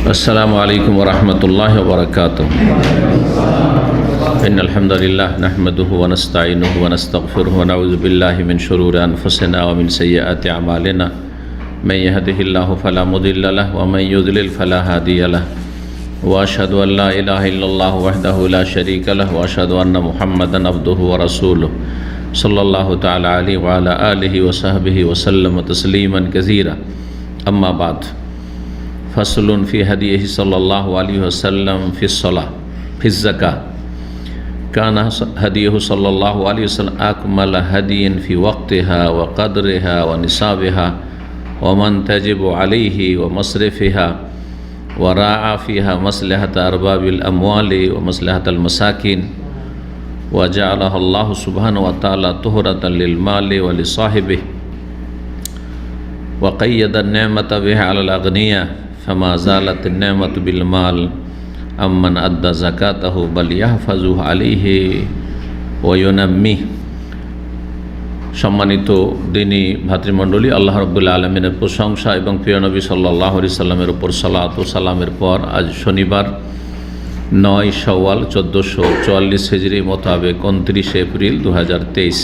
अस्सलामु अलैकुम वरहमतुल्लाहि वबरकातुहू। इन्नल हम्दुलिल्लाह नहमदुहु व नस्तईनुहु व नस्तगफिरुहु व नऊज़ु बिल्लाहि मिन शुरूरि अनफुसिना व मिन सय्यिआति अमालिना मन यहदिहिल्लाहु फला मुदिल्ल लहु व मन युद्लिल फला हादिय लहु व अशहदु अन ला इलाहा इल्लल्लाहु वहदहु ला शरीका लहु व अशहदु अन्न मुहम्मदन अब्दुहु व रसूलुहु सल्लल्लाहु तआला अलैहि व अला आलिहि व सहबिहि व सल्लम तस्लीमन कसीरा। अम्मा बाद, फसलुन फ़ी हदीही सल्लल्लाहु अलैहि वसल्लम फ़िस्सलाह फ़िज़्ज़का काना हदीहु सल्लल्लाहु अलैहि वसल्लम अकमल हदीन फ़ी वक़्तिहा व क़द्रिहा व निसाबिहा व मन तजिबु अलैहि व मसरिफ़िहा व राआ फ़ीहा मसलहत अरबाबिल अमवालि व मसलहतल मसाकिन व जअलहा अल्लाहु सुब्हानहु व तआला तुहरतन लिल मालि व लिसाहिबिही व क़य्यदा नेमत बिहा अलल अग़निया फमा ज़ालत नेमत बिल माल अम्मन अद्दा ज़कातहु बल यहफ़ज़ुहु अलैहि व युनम्मिह। सम्मानित दीनी भातृमंडলী, আল্লাহ রাব্বুল আলামিনের প্রশংসা এবং প্রিয় নবী সাল্লাল্লাহু আলাইহি সাল্লামের উপর সালাত ও সালামের পর আজ শনিবার 9 শাওয়াল 1444 হিজরি মোতাবেক 29 এপ্রিল 2023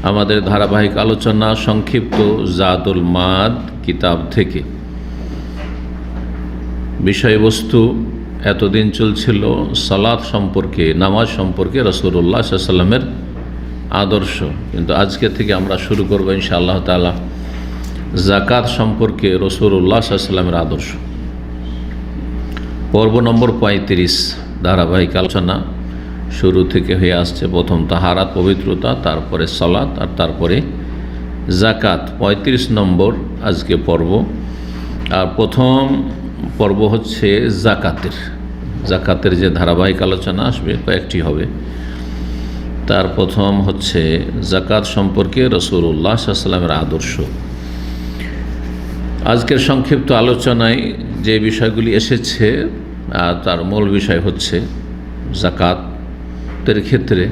আমাদের ধারাবাহিক আলোচনা সংক্ষিপ্ত জাদুল মাদ কিতাব থেকে। বিষয়বস্তু এতদিন চলছিল সালাত সম্পর্কে, নামাজ সম্পর্কে রাসূলুল্লাহ সাল্লাল্লাহু আলাইহি ওয়াসাল্লামের আদর্শ, কিন্তু আজকে থেকে আমরা শুরু করব ইনশাআল্লাহ তাআলা যাকাত সম্পর্কে রাসূলুল্লাহ সাল্লাল্লাহু আলাইহি ওয়াসাল্লামের আদর্শ। পর্ব নম্বর 35 ধারাবাহিক আলোচনা শুরু থেকে হয়ে আসছে। প্রথম তাহারাত পবিত্রতা, তারপরে সালাত আর তারপরে যাকাত। 35 নম্বর আজকে পর্ব। আর প্রথম পর্ব হচ্ছে জাকাতের যে ধারাবাহিক আলোচনা আসবে কয়েকটি হবে। তার প্রথম হচ্ছে যাকাত সম্পর্কে রাসূলুল্লাহ সাল্লাল্লাহু আলাইহি ওয়াসাল্লামের আদর্শ। আজকের সংক্ষিপ্ত আলোচনায় যে বিষয়গুলি এসেছে তার মূল বিষয় হচ্ছে যাকাতের ক্ষেত্রে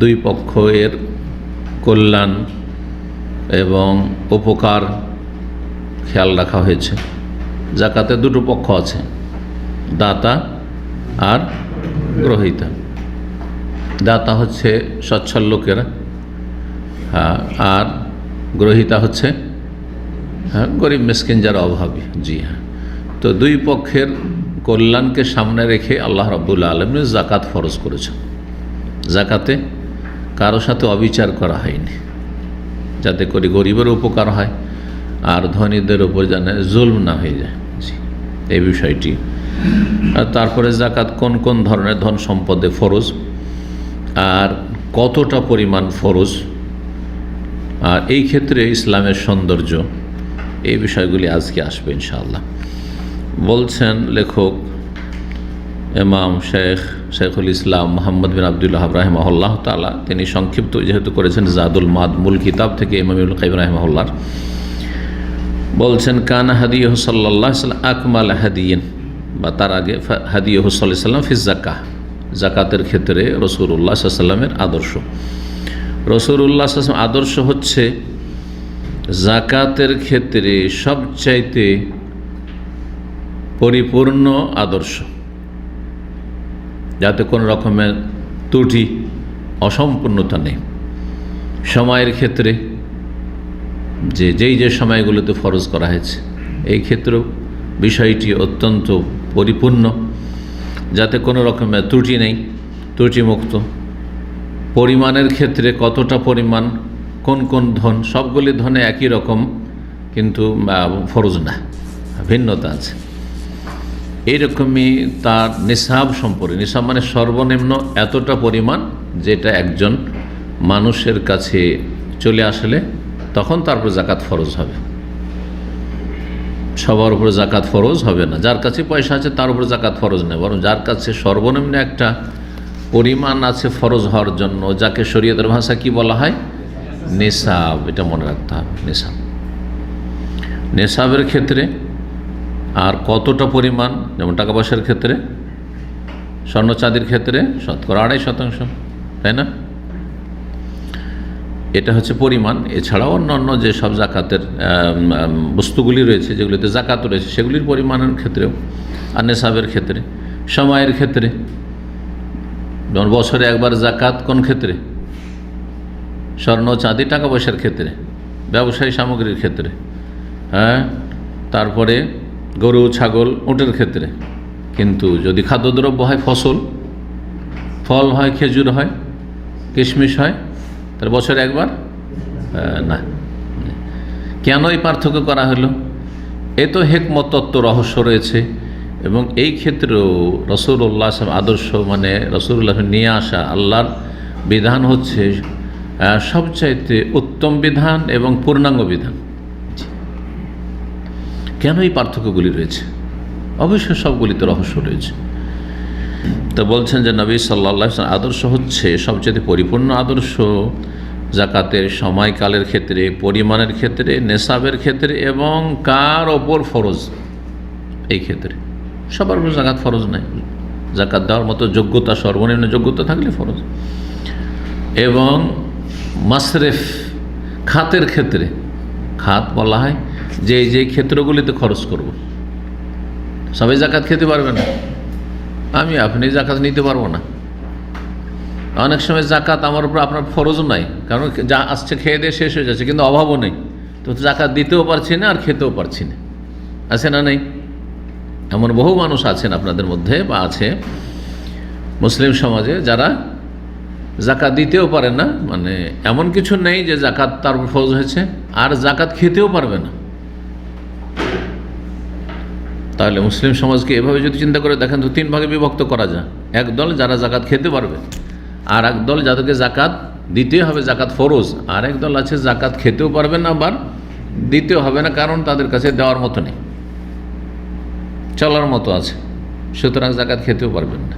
দুই পক্ষের কল্যাণ এবং উপকার খেয়াল রাখা হয়েছে। যাকাতে দুটো পক্ষ আছে, দাতা আর গ্রহীতা। দাতা হচ্ছে সচ্ছল লোকেরা, আর গ্রহীতা হচ্ছে গরিব মিসকিন যারা অভাবী। জি হ্যাঁ, তো দুই পক্ষের কল্যাণকে সামনে রেখে আল্লাহ রাব্বুল আলামিন যাকাত ফরজ করেছেন। যাকাতে কারো সাথে অবিচার করা হয়নি, যাতে করে গরিবের উপকার হয় আর ধনীদের উপর যেন জুলম না হয়ে যায়, এই বিষয়টি। আর তারপরে যাকাত কোন কোন ধরনের ধন সম্পদে ফরজ আর কতটা পরিমাণ ফরজ, আর এই ক্ষেত্রে ইসলামের সৌন্দর্য, এই বিষয়গুলি আজকে আসবে ইনশাআল্লাহ। বলছেন লেখক ইমাম শেখুল ইসলাম মুহাম্মদ বিন আব্দুল্লাহ রাহিমাহুল্লাহ তাআলা, তিনি সংক্ষিপ্ত যেহেতু করেছেন জাদুল মাদ মূল কিতাব থেকে ইমাম ইবনুল কাইয়িম রাহিমাহুল্লাহ, বলছেন কানা হাদিয়ুহু সাল্লাল্লাহু আলাইহি ওয়াসাল্লাম আকমাল হাদিয়িন, বা তার আগে হাদিয়ুহু সাল্লাল্লাহু আলাইহি ওয়াসাল্লাম ফি যাকাহ, যাকাতের ক্ষেত্রে রাসূলুল্লাহ সাল্লাল্লাহু আলাইহি ওয়াসাল্লামের আদর্শ। রাসূলুল্লাহ সাল্লাল্লাহু আলাইহি ওয়াসাল্লাম আদর্শ হচ্ছে যাকাতের ক্ষেত্রে সবচাইতে পরিপূর্ণ আদর্শ, যাতে কোনো রকমের ত্রুটি অসম্পূর্ণতা নেই। সময়ের ক্ষেত্রে যেই সময়গুলোতে ফরজ করা হয়েছে এই ক্ষেত্রেও বিষয়টি অত্যন্ত পরিপূর্ণ, যাতে কোনো রকমের ত্রুটি নেই, ত্রুটিমুক্ত। পরিমাণের ক্ষেত্রে কতটা পরিমাণ, কোন কোন ধন, সবগুলি ধনে একই রকম কিন্তু ফরজ না, ভিন্নতা আছে। এইরকমই তার নিসাব সম্পর্কে, নিসাব মানে সর্বনিম্ন এতটা পরিমাণ যেটা একজন মানুষের কাছে চলে আসলে তখন তারপর যাকাত ফরজ হবে। সবার উপরে যাকাত ফরজ হবে না, যার কাছে পয়সা আছে তার উপরে যাকাত ফরজ নেই, বরং যার কাছে সর্বনিম্ন একটা পরিমাণ আছে ফরজ হওয়ার জন্য, যাকে শরীয়তের ভাষা কি বলা হয়, নিসাব। এটা মনে রাখতে হবে, নিসাবের ক্ষেত্রে। আর কতটা পরিমাণ, যেমন টাকা পয়সার ক্ষেত্রে, স্বর্ণ চাঁদির ক্ষেত্রে 2.5%, তাই না? এটা হচ্ছে পরিমাণ। এছাড়াও অন্যান্য যে সব জাকাতের বস্তুগুলি রয়েছে, যেগুলিতে জাকাত রয়েছে, সেগুলির পরিমাণের ক্ষেত্রেও, আর নেশাবের ক্ষেত্রে, সময়ের ক্ষেত্রে, যেমন বছরে একবার জাকাত কোন ক্ষেত্রে? স্বর্ণ চাঁদি টাকা পয়সার ক্ষেত্রে, ব্যবসায়ী সামগ্রীর ক্ষেত্রে, হ্যাঁ, তারপরে গরু ছাগল উটের ক্ষেত্রে। কিন্তু যদি খাদ্যদ্রব্য হয়, ফসল, ফল হয়, খেজুর হয়, কিশমিশ হয়, তাহলে বছরে একবার না। কেন এই পার্থক্য করা হলো? এ তো হেকমত তত্ত্ব রহস্য রয়েছে, এবং এই ক্ষেত্রেও রাসূলুল্লাহ আদর্শ, মানে রাসূলুল্লাহ নিয়ে আসা আল্লাহর বিধান হচ্ছে সবচাইতে উত্তম বিধান এবং পূর্ণাঙ্গ বিধান। কেন এই পার্থক্যগুলি রয়েছে? অবশ্যই সবগুলিতে রহস্য রয়েছে। তো বলছেন যে নবী সাল্লাল্লাহু আলাইহি ওয়াসাল্লাম আদর্শ হচ্ছে সবচেয়ে পরিপূর্ণ আদর্শ জাকাতের সময়কালের ক্ষেত্রে, পরিমাণের ক্ষেত্রে, নেশাবের ক্ষেত্রে, এবং কার ওপর ফরজ, এই ক্ষেত্রে। সবার উপর জাকাত ফরজ নাই, জাকাত দেওয়ার মতো যোগ্যতা, সর্বনিম্ন যোগ্যতা থাকলে ফরজ। এবং মাসরেফ, খাতের ক্ষেত্রে, খাত বলা হয় যে যে ক্ষেত্রগুলিতে খরচ করব। সবাই জাকাত খেতে পারবে না, আপনি জাকাত নিতে পারবো না। অনেক সময় জাকাত আমার উপর আপনার ফরজ নাই, কারণ যা আসছে খেয়ে দিয়ে শেষ হয়ে যাচ্ছে, কিন্তু অভাবও নেই, তো জাকাত দিতেও পারছি না আর খেতেও পারছি না। আছে না নেই? এমন বহু মানুষ আছেন আপনাদের মধ্যে, বা আছে মুসলিম সমাজে, যারা জাকাত দিতেও পারে না, মানে এমন কিছু নেই যে জাকাত তার উপর ফরজ হয়েছে, আর জাকাত খেতেও পারবে না। তাহলে মুসলিম সমাজকে এভাবে যদি চিন্তা করে দেখেন, তো তিন ভাগে বিভক্ত করা যায়। এক দল যারা জাকাত খেতে পারবে, আর এক দল যাদেরকে জাকাত দিতে হবে, জাকাত ফরজ। আর এক দল আছে জাকাত খেতেও পারবে না, আবার দিতেও হবে না, কারণ তাদের কাছে দেওয়ার মতো নেই, চলার মতো আছে, সুতরাং জাকাত খেতেও পারবেন না।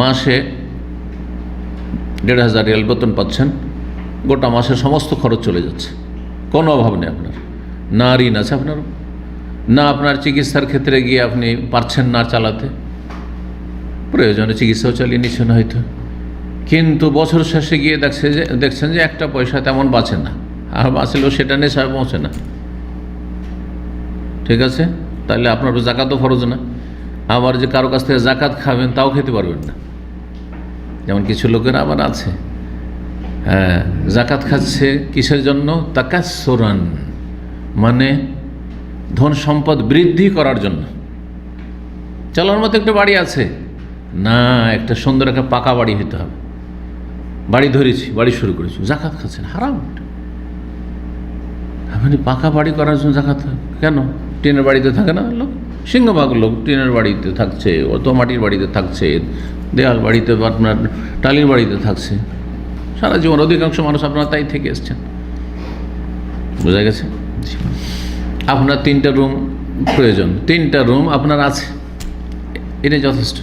মাসে ১,৫০০ রিয়াল বেতন পাচ্ছেন, গোটা মাসের সমস্ত খরচ চলে যাচ্ছে, কোনো অভাব নেই আপনার, না ঋণ আছে আপনার, না আপনার চিকিৎসার ক্ষেত্রে গিয়ে আপনি পারছেন না চালাতে, প্রয়োজনে চিকিৎসাও চালিয়ে নিচ্ছেন হয়তো, কিন্তু বছর শেষে গিয়ে দেখছেন যে একটা পয়সা তেমন বাঁচে না, আর বাঁচলেও সেটা নেশায় পৌঁছে না। ঠিক আছে, তাহলে আপনার জাকাতও ফরজ না। আবার যে কারো কাছ থেকে জাকাত খাবেন, তাও খেতে পারবেন না। যেমন কিছু লোকেরা আবার আছে, হ্যাঁ, জাকাত খাচ্ছে কিসের জন্য? তাকাসসুরান, মানে ধন সম্পদ বৃদ্ধি করার জন্য। চলার মতো একটা বাড়ি আছে না, একটা সুন্দর একটা পাকা বাড়ি হতে হবে, বাড়ি ধরেছি, বাড়ি শুরু করেছি, জাকাত খাচ্ছেন, হারাম। আপনি পাকা বাড়ি করার জন্য জাকাত কেন? টিনের বাড়িতে থাকে না লোক, সিংহভাগ লোক টিনের বাড়িতে থাকছে, অত মাটির বাড়িতে থাকছে, দেয়াল বাড়িতে, আপনার টালির বাড়িতে থাকছে সারা জীবন। অধিকাংশ মানুষ আপনারা তাই থেকে এসছেন, বোঝা গেছে? আপনার 3টা রুম প্রয়োজন, 3টা রুম আপনার আছে, এটাই যথেষ্ট।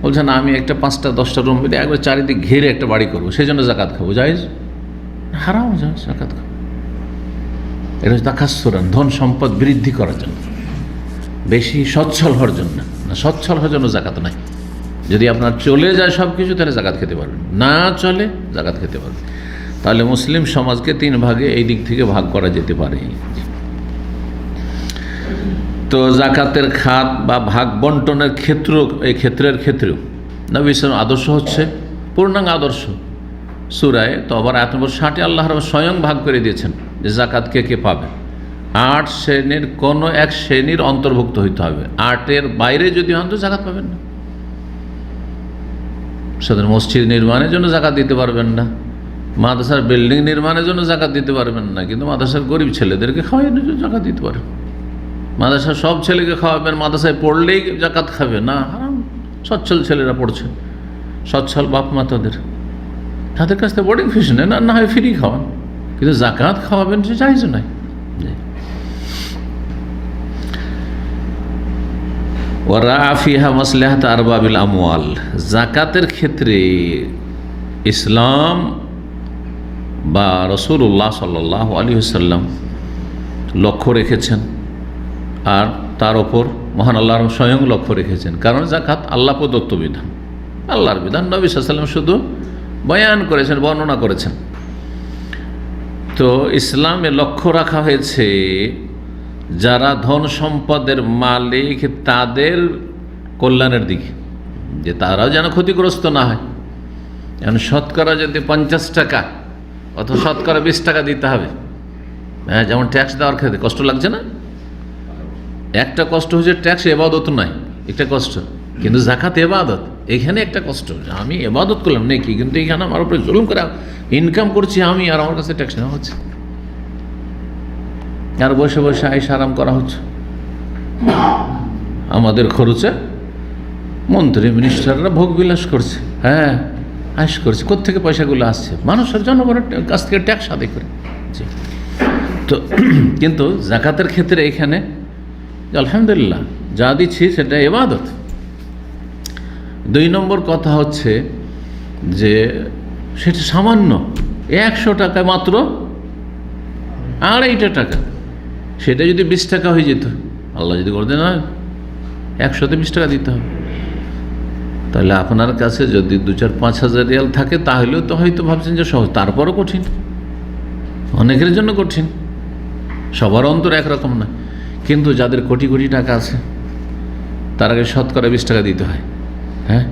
বলছেন আমি একটা 5টা 10টা রুম মিলে একবার চারিদিক ঘিরে একটা বাড়ি করবো, সেই জন্য জাকাত খাবো, জায়েজ? হারাম, জাকাত খাবো। এটা হচ্ছে তাকাসসুরান, ধন সম্পদ বৃদ্ধি করার জন্য, বেশি সচ্ছল হওয়ার জন্য না। সচ্ছল হওয়ার জন্য জাকাত নাই। যদি আপনার চলে যায় সব কিছু, তাহলে জাকাত খেতে পারবেন, না চলে জাকাত খেতে পারবেন। তাহলে মুসলিম সমাজকে 3 ভাগে এই দিক থেকে ভাগ করা যেতে পারে। তো জাকাতের খাত বা ভাগ বন্টনের ক্ষেত্র, এই ক্ষেত্রেও নবী সাল্লাল্লাহু আদর্শ হচ্ছে পূর্ণাঙ্গ আদর্শ। সূরায়ে তওবার আয়াত নম্বর 60 আল্লাহ রাব্বুল স্বয়ং ভাগ করে দিয়েছেন যে জাকাত কে কে পাবে। 8 শ্রেণীর কোনো এক শ্রেণীর অন্তর্ভুক্ত হইতে হবে, 8-এর বাইরে যদি হন তো জাকাত পাবেন না। শুধু মসজিদ নির্মাণের জন্য জাকাত দিতে পারবেন না, মাদ্রাসার বিল্ডিং নির্মাণের জন্য জাকাত দিতে পারবেন না, কিন্তু মাদ্রাসার গরিব ছেলেদেরকে খাওয়ানোর জন্য জাকাত দিতে পারেন। মাদ্রাসার সব ছেলেকে খাওয়াবেন, মাদ্রাসায় পড়লেই জাকাত খাবে না, হারাম। সচ্ছল ছেলেরা পড়ছে, সচ্ছল বাপ মা, তাদের কাছ থেকে বোর্ডিং ফিস নেন, না হয় ফ্রি খাওয়ান, কিন্তু জাকাত খাওয়াবেন সে জায়েজ নাই। ওয়ারা ফিহা মাসলাহাত আরবাবিল আমওয়াল, জাকাতের ক্ষেত্রে ইসলাম বা রাসূলুল্লাহ সাল্লাল্লাহু আলাইহি ওয়াসাল্লাম লক্ষ্য রেখেছেন, আর তার ওপর মহান আল্লাহ স্বয়ং লক্ষ্য রেখেছেন। কারণ জাকাত আল্লাহ প্রদত্ত বিধান, আল্লাহর বিধান। নবী সাল্লাল্লাহু আলাইহি ওয়াসাল্লাম শুধু বয়ান করেছেন, বর্ণনা করেছেন। তো ইসলামে লক্ষ্য রাখা হয়েছে যারা ধন সম্পদের মালিক তাদের কল্যাণের দিকে, যে তারাও যেন ক্ষতিগ্রস্ত না হয়। এখন শতকরা যদি 50 টাকা অথবা শতকরা 20 টাকা দিতে হবে, হ্যাঁ, যেমন ট্যাক্স দেওয়ার ক্ষেত্রে কষ্ট লাগছে না? একটা কষ্ট হচ্ছে ট্যাক্স এবাদত নয়, একটা কষ্ট, কিন্তু জাকাত এবাদত। এখানে একটা কষ্ট, আমি এবাদত করলাম নাকি, কিন্তু এখানে আমার উপরে জুলুম করে ইনকাম করছি আমি, আর আমার কাছে ট্যাক্স নেওয়া হচ্ছে, আর বসে বসে আইস আরাম করা হচ্ছে। আমাদের খরচে মন্ত্রী মিনিস্টাররা ভোগ বিলাস করছে, হ্যাঁ, আইস করছে। কোত্থেকে পয়সাগুলো আসছে? মানুষের জনগণের কাছ থেকে ট্যাক্স আদায় করে। তো কিন্তু জাকাতের ক্ষেত্রে এখানে আলহামদুলিল্লাহ যা দিচ্ছি সেটা ইবাদত। 2 নম্বর কথা হচ্ছে যে সেটা সামান্য 100 টাকা, মাত্র 2.5 টাকা। সেটা যদি 20 টাকা হয়ে যেত, আল্লাহ যদি করে দেন না 100তে 20 টাকা দিতে হবে, তাহলে আপনার কাছে যদি 2-4-5 হাজার রিয়াল থাকে তাহলেও তো হয়তো ভাবছেন যে সহজ, তারপরও কঠিন, অনেকের জন্য কঠিন, সবার অন্তর একরকম না। কিন্তু যাদের কোটি কোটি টাকা আছে তারাকে শতকরা 20 টাকা দিতে হয়, হ্যাঁ,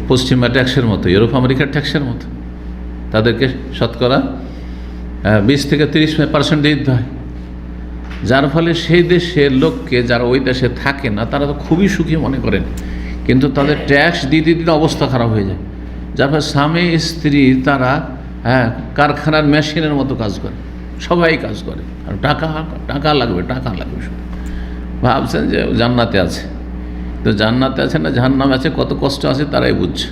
পশ্চিমা ট্যাক্সের মতো, ইউরোপ আমেরিকার ট্যাক্সের মতো তাদেরকে শতকরা 20 থেকে 30% দিতে হয়। যার ফলে সেই দেশের লোককে, যারা ওই দেশে থাকে না, তারা তো খুবই সুখী মনে করেন, কিন্তু তাদের ট্যাক্স দিতে দিতে অবস্থা খারাপ হয়ে যায়। যার ফলে স্বামী স্ত্রী তারা কারখানার মেশিনের মতো কাজ করে, সবাই কাজ করে, আর টাকা টাকা লাগবে, টাকা লাগবে শুধু। ভাবছেন যে জান্নাতে আছে, তো জান্নাতে আছে না জাহান্নামে আছে, কত কষ্ট আছে তারাই বুঝছে।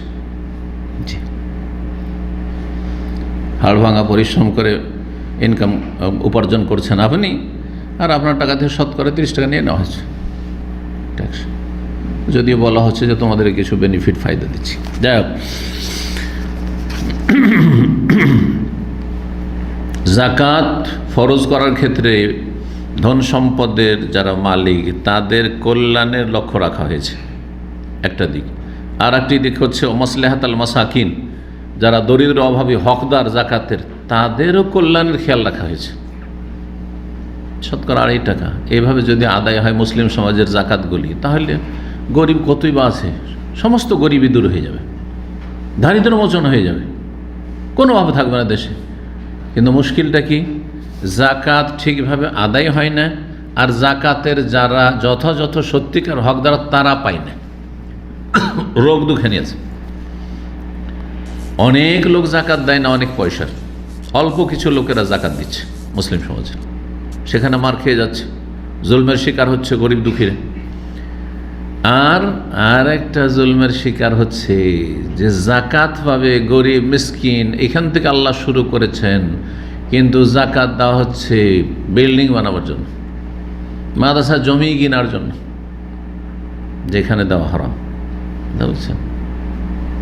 জি, হাড় ভাঙা পরিশ্রম করে ইনকাম উপার্জন করছেন আপনি, আর আপনার টাকা থেকে শতকরা 30 টাকা নিয়ে নেওয়া হচ্ছে ট্যাক্স, যদিও বলা হচ্ছে যে তোমাদের কিছু বেনিফিট ফায়দা দিচ্ছি। যাই হোক, জাকাত ফরজ করার ক্ষেত্রে ধন সম্পদের যারা মালিক তাদের কল্যাণের লক্ষ্য রাখা হয়েছে, একটা দিক। আর একটি দিক হচ্ছে মাসলাহাত আল মাসাকিন, যারা দরিদ্র অভাবী হকদার জাকাতের, তাদেরও কল্যাণের খেয়াল রাখা হয়েছে। শতকরা 2.5 টাকা এইভাবে যদি আদায় হয় মুসলিম সমাজের জাকাতগুলি, তাহলে গরিব কতই বা আছে, সমস্ত গরিবই দূর হয়ে যাবে, দারিদ্র মোচন হয়ে যাবে, কোনো অভাব থাকবে না দেশে। কিন্তু মুশকিলটা কি, জাকাত ঠিকভাবে আদায় হয় না, আর জাকাতের যারা যথাযথ সত্যিকার হকদার তারা পায় না, রোগ দুঃখে নিয়েছে। অনেক লোক জাকাত দেয় না, অনেক পয়সার, অল্প কিছু লোকেরা জাকাত দিচ্ছে মুসলিম সমাজে, সেখানে মার খেয়ে যাচ্ছে, জুলমের শিকার হচ্ছে গরিব দুঃখীরা। আর একটা জুলমের শিকার হচ্ছে যে জাকাত পাবে গরিব মিসকিন, এখান থেকে আল্লাহ শুরু করেছেন, কিন্তু জাকাত দেওয়া হচ্ছে বিল্ডিং বানাবার জন্য, মাদ্রাসা জমি কেনার জন্য, যেখানে দেওয়া হারাম। বুঝছেন?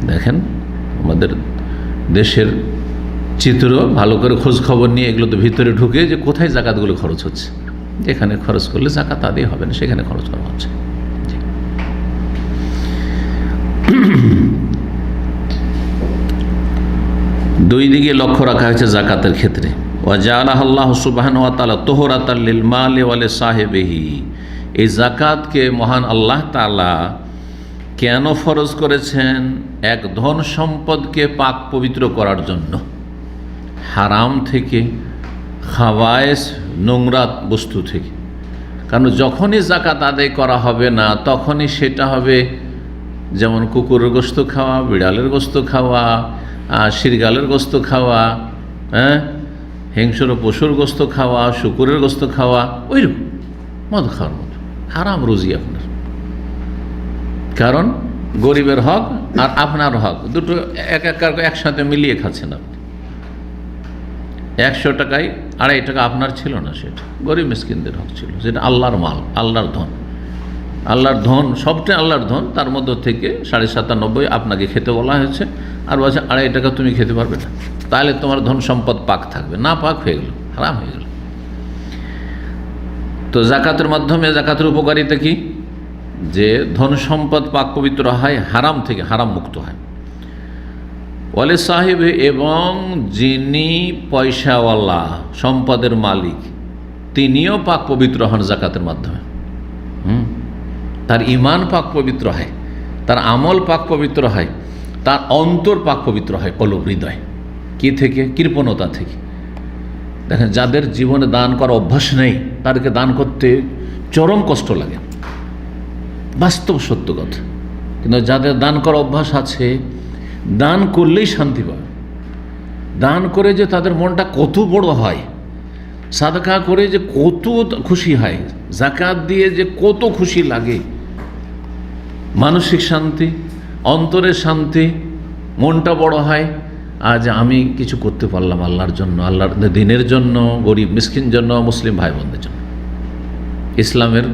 দেখেন আমাদের দেশের চিত্র ভালো করে খোঁজ খবর নিয়ে এগুলো তো ভিতরে ঢুকে যে কোথায় জাকাতগুলো খরচ হচ্ছে, যেখানে খরচ করলে জাকাত আদায় হবে না সেখানে খরচ করা হচ্ছে। দুই দিকে লক্ষ্য রাখা হয়েছে জাকাতের ক্ষেত্রে। ওয়াজালাহ আল্লাহ সুবহানাহু ওয়া তাআলা তুহরাতাল লিল মালি ওয়া লিসাহিবিহি, এই জাকাতকে মহান আল্লাহ তাআলা কেন ফরজ করেছেন? এক ধন সম্পদকে পাক পবিত্র করার জন্য, হারাম থেকে, খাবায়েস নোংরা বস্তু থেকে। কারণ যখনই জাকাত আদায় করা হবে না তখনই সেটা হবে যেমন কুকুরের গোস্ত খাওয়া, বিড়ালের গোস্ত খাওয়া, শিরগালের গোস্ত খাওয়া, হিংস্র পশুর গোস্ত খাওয়া, শুকুরের গোস্ত খাওয়া, ওইরকম মদ খাওয়ার মতো হারাম রুজি আপনার। কারণ গরিবের হক আর আপনার হক দুটো একসাথে মিলিয়ে খাচ্ছেন আপনি। 100 টাকায় 2.5 টাকা আপনার ছিল না, সেটা গরিব মিসকিনদের হক ছিল, যেটা আল্লাহর মাল, আল্লাহর ধন। আল্লাহর ধন সবটাই আল্লাহর ধন, তার মধ্য থেকে 97.5 আপনাকে খেতে বলা হয়েছে, আর বলছে 2.5 টাকা তুমি খেতে পারবে না, তাহলে তোমার ধন সম্পদ পাক থাকবে, না পাক হয়ে গেল, হারাম হয়ে গেল। তো জাকাতের মাধ্যমে জাকাতের উপকারিতা কি? যে ধন সম্পদ পাক পবিত্র হয়, হারাম থেকে, হারাম মুক্ত হয়। ওয়ালে সাহেব, এবং যিনি পয়সাওয়ালা সম্পদের মালিক তিনিও পাক পবিত্র হন জাকাতের মাধ্যমে। তার ঈমান পাক পবিত্র হয়, তার আমল পাক পবিত্র হয়, তার অন্তর পাক পবিত্র হয়, কলব হৃদয়। কি থেকে? কৃপণতা থেকে। দেখেন, যাদের জীবনে দান করা অভ্যাস নেই তাদেরকে দান করতে চরম কষ্ট লাগে, বাস্তব সত্য কথা। কিন্তু যাদের দান করা অভ্যাস আছে, দান করলেই শান্তি পায়। দান করে যে তাদের মনটা কত বড় হয়, সাদকা করে যে কত খুশি হয়, জাকাত দিয়ে যে কত খুশি লাগে, মানসিক শান্তি, অন্তরের শান্তি, মনটা বড় হয়। আজ আমি কিছু করতে পারলাম আল্লাহর জন্য, আল্লাহর দিনের জন্য, গরিব মিসকিন জন্য, মুসলিম ভাই বোনদের জন্য, ইসলামের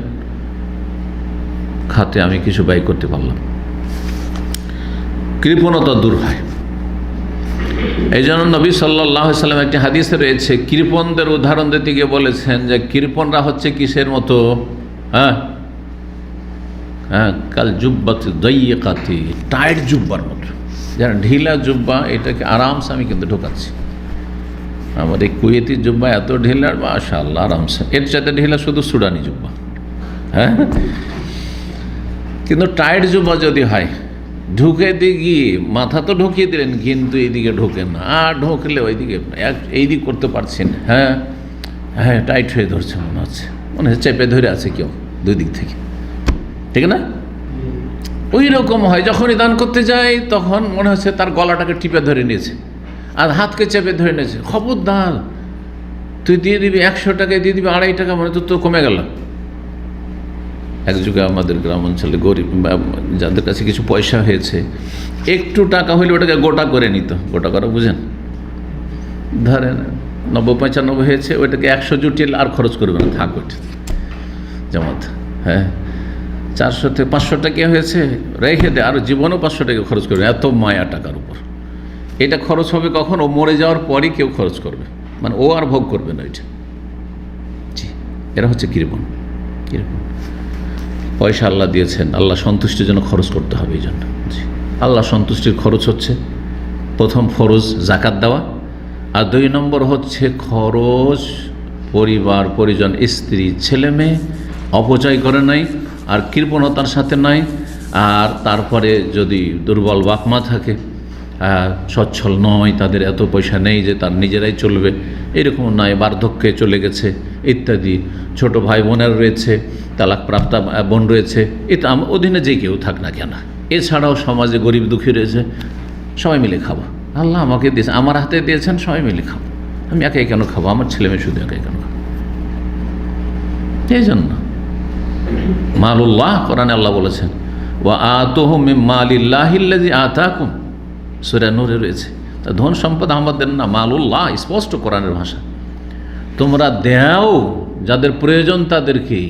খাতে আমি কিছু ব্যয় করতে পারলাম। কৃপণতা দূর হয়। এই জন্য নবী সাল্লাল্লাহু আলাইহি ওয়াসাল্লাম একটি হাদিসে রয়েছে, কৃপণদের উদাহরণ দিতে গিয়ে বলেছেন যে কৃপণরা হচ্ছে কিসের মতো? কাল জুব্বাতি দাইয়িকাতি, টাইট জুব্বার মতো। যারা ঢিলা জুব্বা, এটাকে আরামসে আমি কিন্তু ঢোকাচ্ছি। আমার এই কুয়েতি জুব্বা এত ঢিলা, মাশাআল্লাহ, আরামসে। এর চাইতে ঢিলা শুধু সুডানি জুব্বা। কিন্তু টাইট জুব্বা যদি হয়, ঢুকে দিয়ে মাথা তো ঢুকিয়ে দিলেন, কিন্তু এইদিকে ঢোকেন না, আর ঢোকলে ওইদিকে এইদিক করতে পারছেন। হ্যাঁ, টাইট হয়ে ধরছে, মনে হচ্ছে চেপে ধরে আছে কেউ দুই দিক থেকে, ঠিক না? ওই রকম হয়। যখনই দান করতে যায় তখন মনে হচ্ছে তার গলাটাকে টিপে ধরে নিয়েছে, আর হাতকে চেপে ধরে নিয়েছে। খবরদার, তুই দিয়ে দিবি 100 টাকায় দিয়ে দিবি 2.5 টাকা, মানে তো কমে গেল। এক যুগে আমাদের গ্রাম অঞ্চলে গরিব যাদের কাছে কিছু পয়সা হয়েছে, একটু টাকা হইলে ওটাকে গোটা করে নিত। গোটা করা বুঝেন? ধরেন 90-95 হয়েছে, ওইটাকে 100 জুটিয়ে আর খরচ করবে না, থাক ওইটা জামাত। 400 থেকে 500 টাকা হয়েছে, রেখে দে, আর জীবনেও 500 টাকা খরচ করবে, এত মায়া টাকার উপর। এটা খরচ হবে কখন? ও মরে যাওয়ার পরই কেউ খরচ করবে, মানে ও আর ভোগ করবে না ওইটা। জি, এরা হচ্ছে কৃপণ। পয়সা আল্লাহ দিয়েছেন, আল্লাহ সন্তুষ্টির জন্য খরচ করতে হবে। এই জন্য আল্লাহ সন্তুষ্টির খরচ হচ্ছে প্রথম ফরজ জাকাত দেওয়া, আর 2 নম্বর হচ্ছে খরচ পরিবার পরিজন, স্ত্রী ছেলে মেয়ে অপচয় করে নাই, আর কৃপণতার সাথে নাই। আর তারপরে যদি দুর্বল বাপমা থাকে, সচ্ছল নয়, তাদের এত পয়সা নেই যে তার নিজেরাই চলবে, এরকম নয়, বার্ধক্যে চলে গেছে ইত্যাদি, ছোট ভাই বোনের রয়েছে, তালাকপ্রাপ্তা বোন রয়েছে, এটা অধীনে যে কেউ থাক না কেন। এছাড়াও সমাজে গরিব দুঃখী রয়েছে, সবাই মিলে খাবো। আল্লাহ আমাকে দিয়েছে, আমার হাতে দিয়েছেন, সবাই মিলে খাবো। আমি একাই কেন খাবো? আমার ছেলে মেয়ে শুধু একাই কেন খাবো? এই জন্য মালুল্লাহ, কোরআনে আল্লাহ বলেছেন, ওয়া আতুহু মিন মালিল্লাহিল্লাযী আতাকুম, সূরা নূরে রয়েছে। তা ধন সম্পদ আমাদের না, মালুল্লাহ, স্পষ্ট কোরআনের ভাষা। তোমরা দাও যাদের প্রয়োজন তাদেরকেই,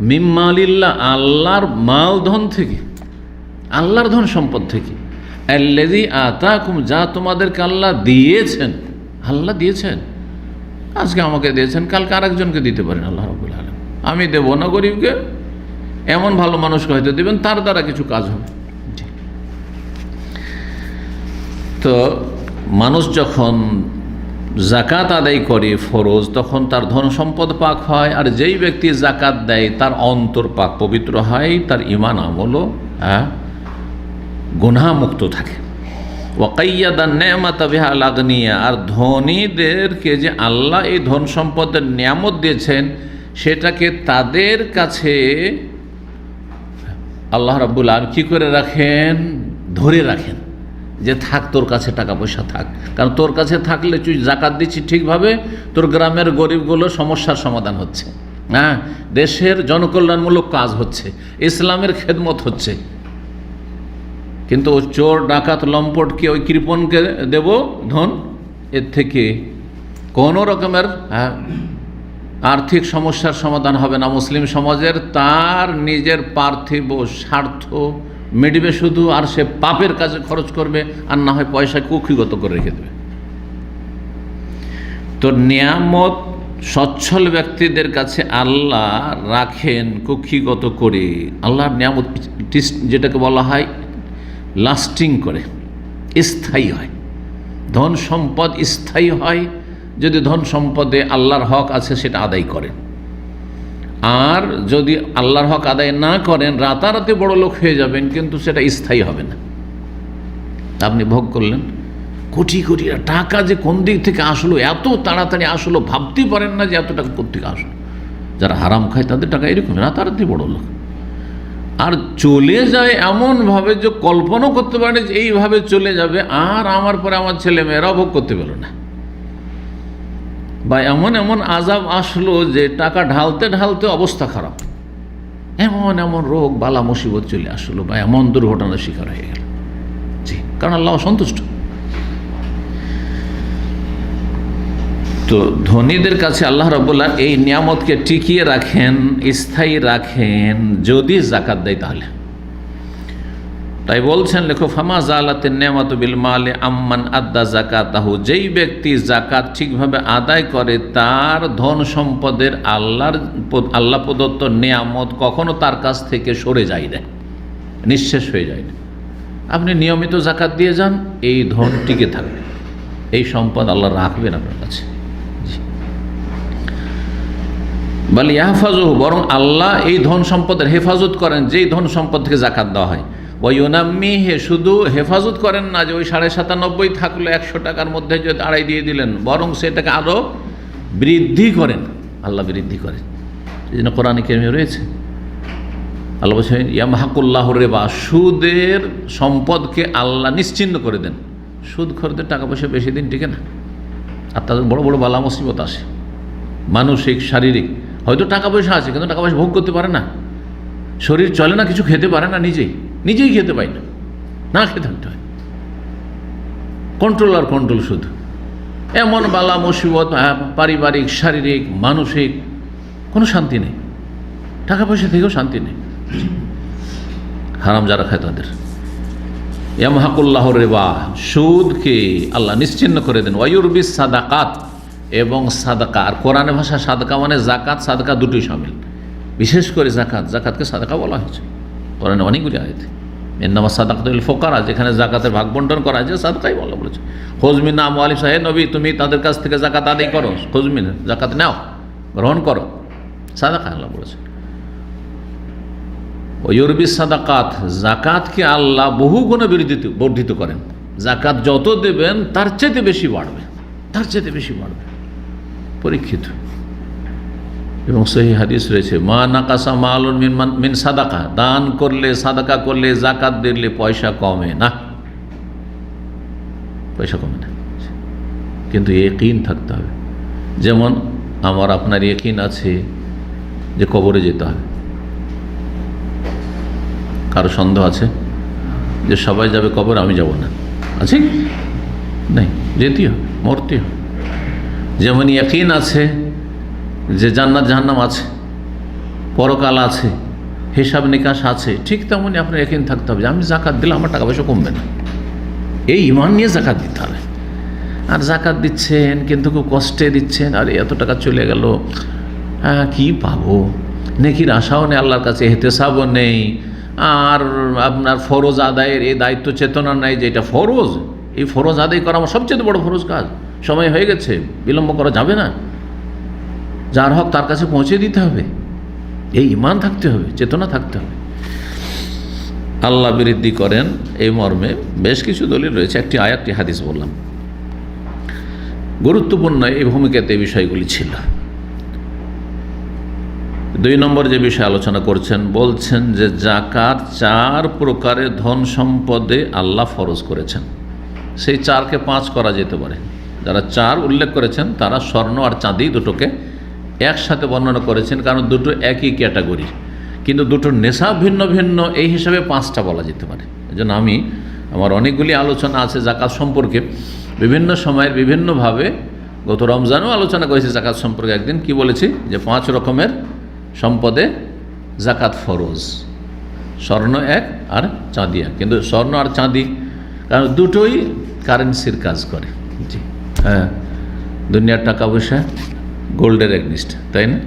মিন মালিল্লাহ, আল্লাহর মাল ধন থেকে, আল্লাহর ধন সম্পদ থেকে, আল্লাযী আতাকুম, যা তোমাদেরকে আল্লাহ দিয়েছেন। আল্লাহ দিয়েছেন, আজকে আমাকে দিয়েছেন, কালকে আরেকজনকে দিতে পারেন আল্লাহ রাব্বুল আলামিন। আমি দেব না গরিবকে, এমন ভালো মানুষকে হয়তো দেবেন, তার দ্বারা কিছু কাজ হবে। তো মানুষ যখন জাকাত আদায় করে ফরজ, তখন তার ধন সম্পদ পাক হয়, আর যেই ব্যক্তি জাকাত দেয় তার অন্তর পাক পবিত্র হয়, তার ঈমান আমলও গুনাহমুক্ত থাকে। ওয়াকাইয়াদান নেমাতা বিহাল আগনিয়া, আর ধনীদেরকে যে আল্লাহ এই ধন সম্পদের নিয়ামত দিয়েছেন, সেটাকে তাদের কাছে আল্লাহ রাব্বুল আলামিন কী করে রাখেন? ধরে রাখেন, যে থাক, তোর কাছে টাকা পয়সা থাক। কারণ তোর কাছে থাকলে তুই জাকাত দিচ্ছি ঠিকভাবে, তোর গ্রামের গরিবগুলোর সমস্যার সমাধান হচ্ছে, দেশের জনকল্যাণমূলক কাজ হচ্ছে, ইসলামের খেদমত হচ্ছে। কিন্তু ও চোর ডাকাত লম্পটকে, ওই কৃপণকে দেব ধন, এর থেকে কোনো রকমের আর্থিক সমস্যার সমাধান হবে না মুসলিম সমাজের। তার নিজের পার্থিব স্বার্থ মিটবে শুধু, আর সে পাপের কাজে খরচ করবে, আর না হয় পয়সা কুক্ষিগত করে রেখে দেবে। তো নিয়ামত সচ্ছল ব্যক্তিদের কাছে আল্লাহ রাখেন কুক্ষিগত করে। আল্লাহর নিয়ামত যেটাকে বলা হয় লাস্টিং করে, স্থায়ী হয়। ধন সম্পদ স্থায়ী হয় যদি ধন সম্পদে আল্লাহর হক আছে সেটা আদায় করেন, আর যদি আল্লাহর হক আদায় না করেন রাতারাতি বড় লোক হয়ে যাবেন, কিন্তু সেটা স্থায়ী হবে না। আপনি ভোগ করলেন কোটি কোটি টাকা, যে কোন দিক থেকে আসলো, এত তাড়াতাড়ি আসলো, ভাবতে পারেন না যে এত টাকা কোত্থেকে আসলো। যারা হারাম খায় তাদের টাকা এরকম রাতারাতি বড় লোক, আর চলে যায় এমনভাবে যে কল্পনা করতে পারে যে এইভাবে চলে যাবে, আর আমার পরে আমার ছেলে মেয়েরাও ভোগ করতে পারল না। বা এমন এমন আযাব আসলো যে টাকা ঢালতে ঢালতে অবস্থা খারাপ, এমন এমন রোগ বালা মুসিবত চলে আসলো, বা এমন দুর্ঘটনার শিকার হয়ে গেল। জি, কারণ আল্লাহ সন্তুষ্ট। তো ধনীদের কাছে আল্লাহ রাব্বুল এই নিয়ামতকে টিকিয়ে রাখেন, স্থায়ী রাখেন যদি যাকাত দেয় তাহলে। তাই বলছেন লেখক, ফামা জালাতিন নিয়ামাতু বিল মালে আম্মান আদ্দা যাকাতাহু, যেই ব্যক্তি যাকাত ঠিকভাবে আদায় করে তার ধন সম্পদের আল্লাহ প্রদত্ত নিয়ামত কখনো তার কাছ থেকে সরে যায় না, নিঃশেষ হয়ে যায় না। আপনি নিয়মিত যাকাত দিয়ে যান, এই ধন টিকে থাকবে, এই সম্পদ আল্লাহ রাখবেন আপনার কাছে। বলে ইয়াহফাজুহু, বরং আল্লাহ এই ধন সম্পদের হেফাজত করেন, যেই ধন সম্পদ থেকে যাকাত দেওয়া হয়। ওয়ায়ুনাম্মিহি, শুধু হেফাজত করেন না যে ওই 97.5 থাকলো 100 টাকার মধ্যে যদি আড়াই দিয়ে দিলেন, বরং সেটাকে আরও বৃদ্ধি করেন, আল্লাহ বৃদ্ধি করেন। এই জন্য কোরআনে কারিমে রয়েছে আল্লাহ বলছেন ইয়ামহাকুল্লাহু রিবা, সুদের সম্পদকে আল্লাহ নিশ্চিহ্ন করে দেন। সুদখোরদের টাকা পয়সা বেশি দিন টিকে না, আর তাদের বড় বড় বালা মুসিবত আসে, মানসিক শারীরিক। হয়তো টাকা পয়সা আছে কিন্তু টাকা পয়সা ভোগ করতে পারে না, শরীর চলে না, কিছু খেতে পারে না, নিজেই খেতে পায় না, না খেতে থাকতে হয়, কন্ট্রোল আর কন্ট্রোল শুধু। এমন বালা মুসিবত, পারিবারিক, শারীরিক, মানসিক, কোনো শান্তি নেই, টাকা পয়সা থেকেও শান্তি নেই। হারাম যারা খায় তাদের ইয়ামহাকুল্লাহু রিবা, সুদকে আল্লাহ নিশ্চিহ্ন করে দেন। ওয়ায়ুরবিস সাদাকাত, এবং সাদাকা, আর কোরআনের ভাষা সাদাকা মানে জাকাত সাদাকা দুটোই শামিল। বিশেষ করে জাকাতকে সাদাকা বলা হয়েছে কোরআনে অনেকগুলি আয়াতে। ইন্নামা সাদাকাতুল ফুকারা, যেখানে জাকাতের ভাগ বন্টন করা হয়েছে সাদাকাই বলেছে। খোঁজমিন আমওয়ালিহিম, হে নবী তুমি তাদের কাছ থেকে জাকাত আদায় করো, খোঁজমিন জাকাত নাও, গ্রহণ করো, সাদাকা আল্লাহ বলেছে। ওয়ুরবিস সাদাকাত, জাকাতকে আল্লাহ বহু গুণে বর্ধিত করেন। জাকাত যত দেবেন তার চেয়ে বেশি বাড়বে, তার চেয়ে বেশি বাড়বে। পরীক্ষিত এবং সহিহ হাদিস রয়েছে, মা নাকাসা মালুন মিন সাদাকা, দান করলে, সাদাকা করলে, জাকাত দিলে পয়সা কমে না, পয়সা কমে না, কিন্তু ইয়াকিন থাকতে হবে। যেমন আমার আপনার ইয়াকিন আছে যে কবরে যেতে হবে, কারো সন্দেহ আছে যে সবাই যাবে কবর, আমি যাব না, আছে নাই, যেতেই হবে, মরতেই হবে। যেমন ইয়াকিন আছে যে জান্নাত জাহান্নাম আছে, পরকাল আছে, হিসাব নিকাশ আছে, ঠিক তেমনই আপনার ইয়াকিন থাকতে হবে যে আমি জাকাত দিলে আমার টাকা পয়সা কমবে না। এই ঈমান নিয়ে জাকাত দিতে হবে। আর জাকাত দিচ্ছেন কিন্তু খুব কষ্টে দিচ্ছেন, আর এত টাকা চলে গেল, কি পাবো, নেকির আশাও নেই আল্লাহর কাছে, ইহতেসাবও নেই, আর আপনার ফরজ আদায়ের এই দায়িত্ব চেতনা নাই যে এটা ফরজ, এই ফরজ আদায় করা আমার সবচেয়ে বড় ফরজ কাজ, সময় হয়ে গেছে, বিলম্ব করা যাবে না, যার হক তার কাছে পৌঁছে দিতে হবে, এই ঈমান থাকতে হবে, চেতনা থাকতে হবে। আল্লাহ বৃদ্ধি করেন এই মর্মে বেশ কিছু দলিল রয়েছে, একটি আয়াতটি হাদিস বললাম। গুরুত্বপূর্ণ এই ভূমিকাতে এই বিষয়গুলি ছিল। 2 নম্বর যে বিষয়ে আলোচনা করছেন, বলছেন যে জাকাত 4 প্রকারের ধন সম্পদে আল্লাহ ফরজ করেছেন, সেই 4কে 5 করা যেতে পারে। যারা 4 উল্লেখ করেছেন তারা স্বর্ণ আর চাঁদি দুটোকে একসাথে বর্ণনা করেছেন, কারণ দুটো একই ক্যাটাগরি, কিন্তু দুটোর নেশা ভিন্ন ভিন্ন, এই হিসাবে 5টা বলা যেতে পারে। এই জন্য আমার অনেকগুলি আলোচনা আছে জাকাত সম্পর্কে, বিভিন্ন সময়ের বিভিন্নভাবে, গত রমজানও আলোচনা করেছি জাকাত সম্পর্কে। একদিন কি বলেছি যে 5 রকমের সম্পদে জাকাত ফরজ, স্বর্ণ 1 আর চাঁদি 1, কিন্তু স্বর্ণ আর চাঁদি কারণ দুটোই কারেন্সির কাজ করে। জি হ্যাঁ, দুনিয়ার টাকা পয়সা গোল্ডের এগনিস্ট, তাই না?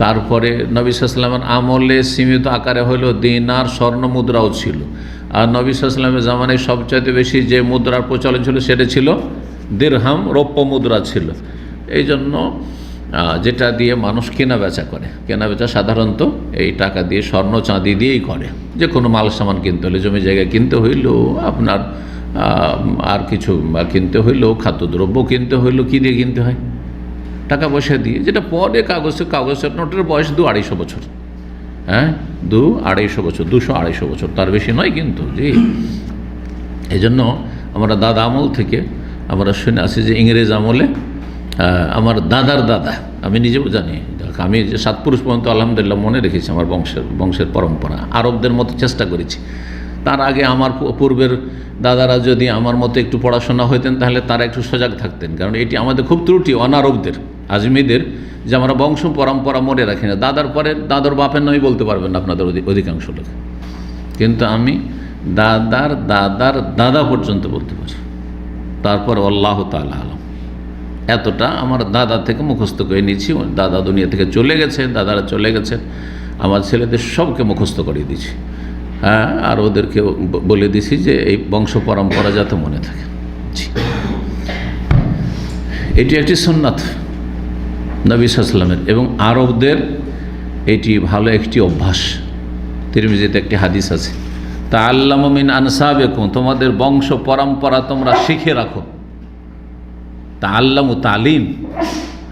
তারপরে নবী সাল্লাল্লাহু আলাইহি ওয়াসাল্লামের আমলে সীমিত আকারে হলো দিনার, স্বর্ণ মুদ্রাও ছিল, আর নবী সাল্লাল্লাহু আলাইহি ওয়াসাল্লামের জামানায় সবচাইতে বেশি যে মুদ্রার প্রচলন ছিল সেটা ছিল দিরহাম, রৌপ্য মুদ্রা ছিল। এই জন্য যেটা দিয়ে মানুষ কেনা বেচা করে, কেনা বেচা সাধারণত এই টাকা দিয়ে, স্বর্ণ চাঁদি দিয়েই করে। যে কোনো মাল সামান কিনতে হলে, জমি জায়গা কিনতে হইলেও, আপনার আর কিছু কিনতে হইলেও, খাদ্যদ্রব্য কিনতে হইলেও কী দিয়ে কিনতে হয়? টাকা পয়সা দিয়ে। যেটা পরে কাগজের নোটের বয়স 200-250 বছর, হ্যাঁ 200-250 বছর, 200-250 বছর, তার বেশি নয় কিন্তু। জি, এই জন্য আমরা দাদা আমল থেকে আমরা শুনে আসি যে ইংরেজ আমলে আমার দাদার দাদা, আমি নিজেও জানি, আমি যে 7 পুরুষ পর্যন্ত আলহামদুলিল্লাহ মনে রেখেছি আমার বংশের পরম্পরা। আরবদের মতো চেষ্টা করেছি। তার আগে আমার পূর্বের দাদারা যদি আমার মতো একটু পড়াশোনা হইতেন তাহলে তারা একটু সজাগ থাকতেন, কারণ এটি আমাদের খুব ত্রুটি অনারবদের, আজমিদের, যে আমরা বংশ পরম্পরা মনে রাখি না। দাদার পরে দাদার বাপের নয় বলতে পারবেন না আপনাদের অধিকাংশ লোক, কিন্তু আমি দাদার দাদার দাদা পর্যন্ত বলতে পারি। তারপর আল্লাহ তাআলা আলাম, এতটা আমার দাদা থেকে মুখস্থ করে নিয়েছি। দাদা দুনিয়া থেকে চলে গেছে, দাদারা চলে গেছে, আমার ছেলেদের সবকে মুখস্থ করিয়ে দিয়েছি। হ্যাঁ, আর ওদেরকে বলে দিছি যে এই বংশ পরম্পরা যাতে মনে থাকে। এটি একটি সুন্নাত নবী সাল্লাল্লাহু আলাইহি ওয়াসাল্লামের, এবং আরবদের এটি ভালো একটি অভ্যাস। তিরমিজিতে একটি হাদিস আছে, তাআল্লামু মিন আনসাবিকুম, তোমাদের বংশ পরম্পরা তোমরা শিখে রাখো। তাআল্লামু, তালিম,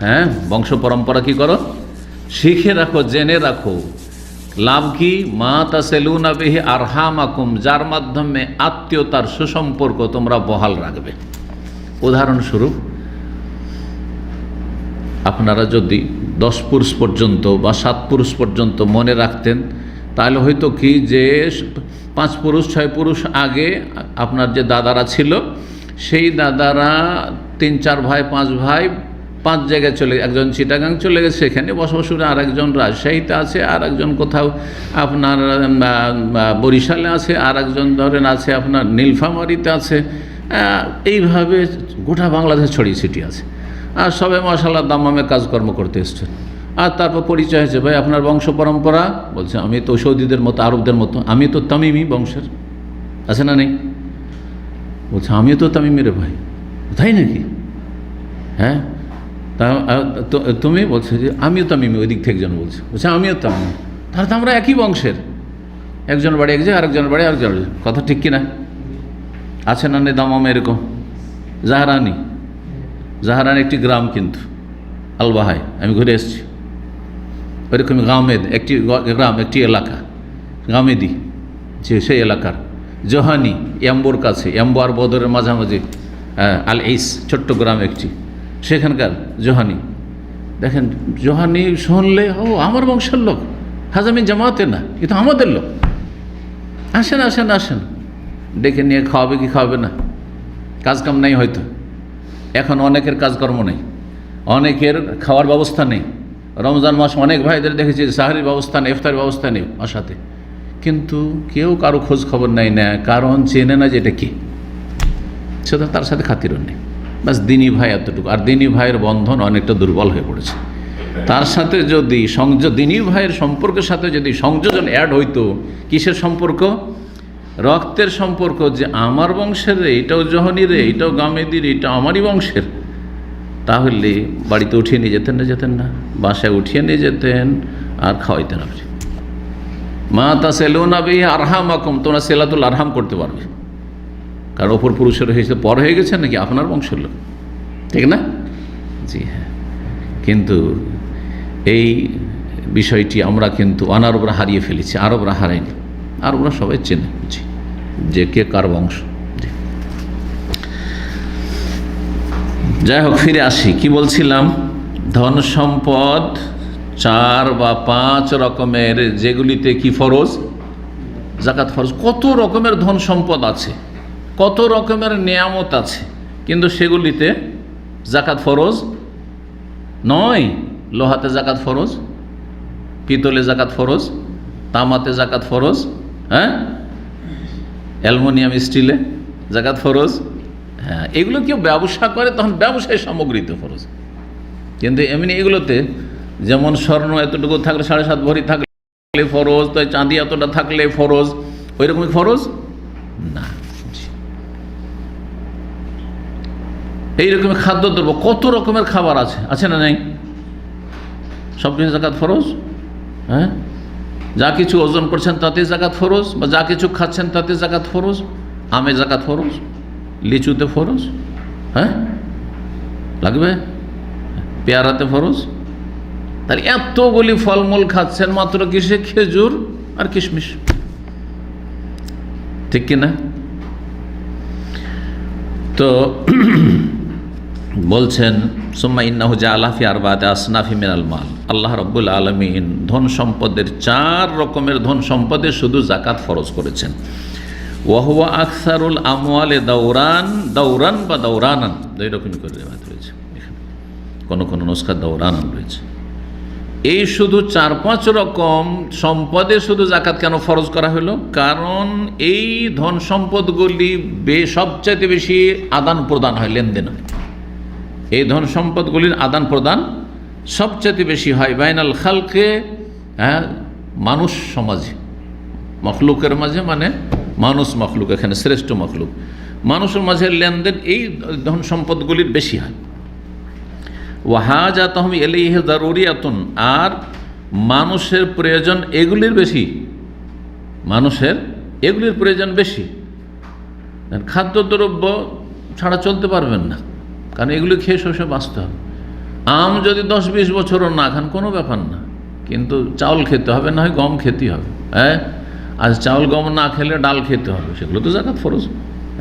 হ্যাঁ, বংশ পরম্পরা কি করো? শিখে রাখো, জেনে রাখো। লাভ কি? মা তাসিলুনা বিহি আরহামাকুম, যার মাধ্যমে আত্মীয়তার সুসম্পর্ক তোমরা বহাল রাখবে। উদাহরণস্বরূপ, আপনারা যদি 10 পুরুষ পর্যন্ত বা 7 পুরুষ পর্যন্ত মনে রাখতেন, তাহলে হয়তো কি যে 5 পুরুষ 6 পুরুষ আগে আপনার যে দাদারা ছিল, সেই দাদারা 3-4 ভাই 5 ভাই 5 জায়গায় চলে, একজন চিটাগাং চলে গেছে, সেখানে বসবাস করে, আর একজন রাজশাহীতে আছে, আর একজন কোথাও আপনার বরিশালে আছে, আর একজন ধরেন আছে আপনার নীলফামারীতে আছে। এইভাবে গোটা বাংলাদেশ ছড়িয়ে ছিটিয়ে আছে, আর সবাই মাশাআল্লাহ দাম্মামে কাজকর্ম করতে এসছেন। আর তারপর পরিচয় হয়েছে, ভাই আপনার বংশ পরম্পরা? বলছে আমি তো সৌদিদের মতো, আরবদের মতো, আমি তো তামিমি বংশের, আছে না নেই? বলছে আমিও তো তামিমের ভাই। তাই নাকি? হ্যাঁ, তুমি? বলছে যে আমিও তামিমি, ওই দিক থেকে একজন বলছে, বলছে আমিও তামিমি। তাহলে তো আমরা একই বংশের, একজন বাড়ি এক জায়গায়, আরেকজন বাড়ি আরেকজন। কথা ঠিক কিনা? আছে না নেই দামামে এরকম? জাহারানি একটি গ্রাম কিন্তু আলবাহায়, আমি ঘুরে এসেছি। ওইরকম গামেদ একটি গ্রাম, একটি এলাকা গামেদি, যে সেই এলাকার জোহানি, এম্বোর কাছে, এম্বো আর বদরের মাঝামাঝি আল এইস ছোট্ট গ্রাম একটি, সেখানকার জোহানি। দেখেন, জোহানি শুনলে ও আমার বংশের লোক, হাজামি জামাতে না, কিন্তু আমাদের লোক। আসেন আসেন আসেন, ডেকে নিয়ে খাওয়াবে কি খাওয়াবে না? কাজকাম নেই হয়তো, এখন অনেকের কাজকর্ম নেই, অনেকের খাওয়ার ব্যবস্থা নেই। রমজান মাস অনেক ভাইদের দেখেছি সাহারির ব্যবস্থা নেই, ইফতারের ব্যবস্থা নেই বাসাতে, কিন্তু কেউ কারো খোঁজ খবর নেয় না, কারণ চেনে না যে এটা কি, সেটা তার সাথে খাতিরও নেই। বাস দিনী ভাই এতটুকু। আর দিনী ভাইয়ের বন্ধন অনেকটা দুর্বল হয়ে পড়েছে। তার সাথে যদি দিনী ভাইয়ের সম্পর্কের সাথে যদি সংযোজন অ্যাড হইতো, কিসের সম্পর্ক? রক্তের সম্পর্ক, যে আমার বংশের রে, এটাও জহনি রে, এটাও গামেদির, এটা আমারই বংশের, তাহলে বাড়িতে উঠিয়ে নিয়ে যেতেন না, বাসায় উঠিয়ে নিয়ে যেতেন আর খাওয়াইতেন। আপনি মা তাসিলুনা বিহি আরহামাকুম, তোমরা সিলাতুল আরহাম করতে পারবে। কারণ অপর পুরুষের হয়েছে পর হয়ে গেছে নাকি আপনার বংশের লোক, ঠিক না? জি হ্যাঁ। কিন্তু এই বিষয়টি আমরা কিন্তু অনারবরা হারিয়ে ফেলেছি, আরবরা হারায়নি। আরবরা সবাই চেনে জি, যে কে কার বংশ। যাই হোক, ফিরে আসি, কি বলছিলাম? ধন সম্পদ 4 বা 5 রকমের, যেগুলিতে কি ফরজ? জাকাত ফরজ। কত রকমের ধন সম্পদ আছে, কত রকমের নেয়ামত আছে, কিন্তু সেগুলিতে জাকাত ফরজ নয়। লোহাতে জাকাত ফরজ, পিতলে জাকাত ফরজ, তামাতে জাকাত ফরজ, হ্যাঁ, অ্যালুমিনিয়াম স্টিলে জাকাত ফরজ। হ্যাঁ, এগুলো কেউ ব্যবসা করে তখন ব্যবসায়ী সামগ্রীতে ফরজ, কিন্তু এমনি এগুলোতে যেমন স্বর্ণ এতটুকু থাকলে 7.5 ভরি থাকলে ফরজ, তাই চাঁদি এতটা থাকলে ফরজ, ওই রকমই ফরজ না। এইরকম খাদ্যদ্রব্য কত রকমের খাবার আছে না নেই? সব কিছু যাকাত ফরজ। হ্যাঁ, যা কিছু ওজন করছেন তাতে যাকাত ফরজ, বা যা কিছু খাচ্ছেন তাতে যাকাত ফরজ। আমে যাকাত ফরজ, লিচুতে ফরজ, হ্যাঁ লাগবে, পেয়ারাতে ফরজ। তাহলে এতগুলি ফলমূল খাচ্ছেন মাত্র কিসে? খেজুর আর কিশমিশ, ঠিক কিনা? তো বলছেন সুম্মা ইন্নাহু জাআলা ফি আরবাতি আসনাফি মিনাল মাল, আল্লাহ রাব্বুল আলামিন ধন সম্পদের 4 রকমের ধন সম্পদে শুধু যাকাত ফরজ করেছেন। ওয়া হুয়া আকসারুল আমওয়ালি দাওরান বা দাওরানান, দুই রকম করে রিওয়ায়াত রয়েছে এখানে, কোন কোন নুসখা দাওরানান রয়েছে। এই শুধু 4-5 রকম সম্পদে শুধু যাকাত কেন ফরজ করা হলো? কারণ এই ধন সম্পদগুলি সবচাইতে বেশি আদান প্রদান হয়, লেনদেন হয়। এই ধন সম্পদগুলির আদান প্রদান সবচেয়ে বেশি হয় বাইনাল খালকে, হ্যাঁ, মানুষ সমাজে, মখলুকের মাঝে, মানে মানুষ মখলুক, এখানে শ্রেষ্ঠ মখলুক, মানুষের মাঝে লেনদেন এই ধন সম্পদগুলির বেশি হয়। ওয়াহাজাতুহুম ইলাইহি যারুরিয়াতুন, আর মানুষের প্রয়োজন এগুলির বেশি, মানুষের এগুলির প্রয়োজন বেশি। খাদ্যদ্রব্য ছাড়া চলতে পারবেন না, কারণ এগুলি খেয়ে শস্য বাঁচতে হবে। আম যদি 10-20 বছরও না খান কোনো ব্যাপার না, কিন্তু চাউল খেতে হবে, না হয় গম খেতে হবে। হ্যাঁ, আজ চাউল গম না খেলে ডাল খেতে হবে, সেগুলো তো যাকাত ফরজ।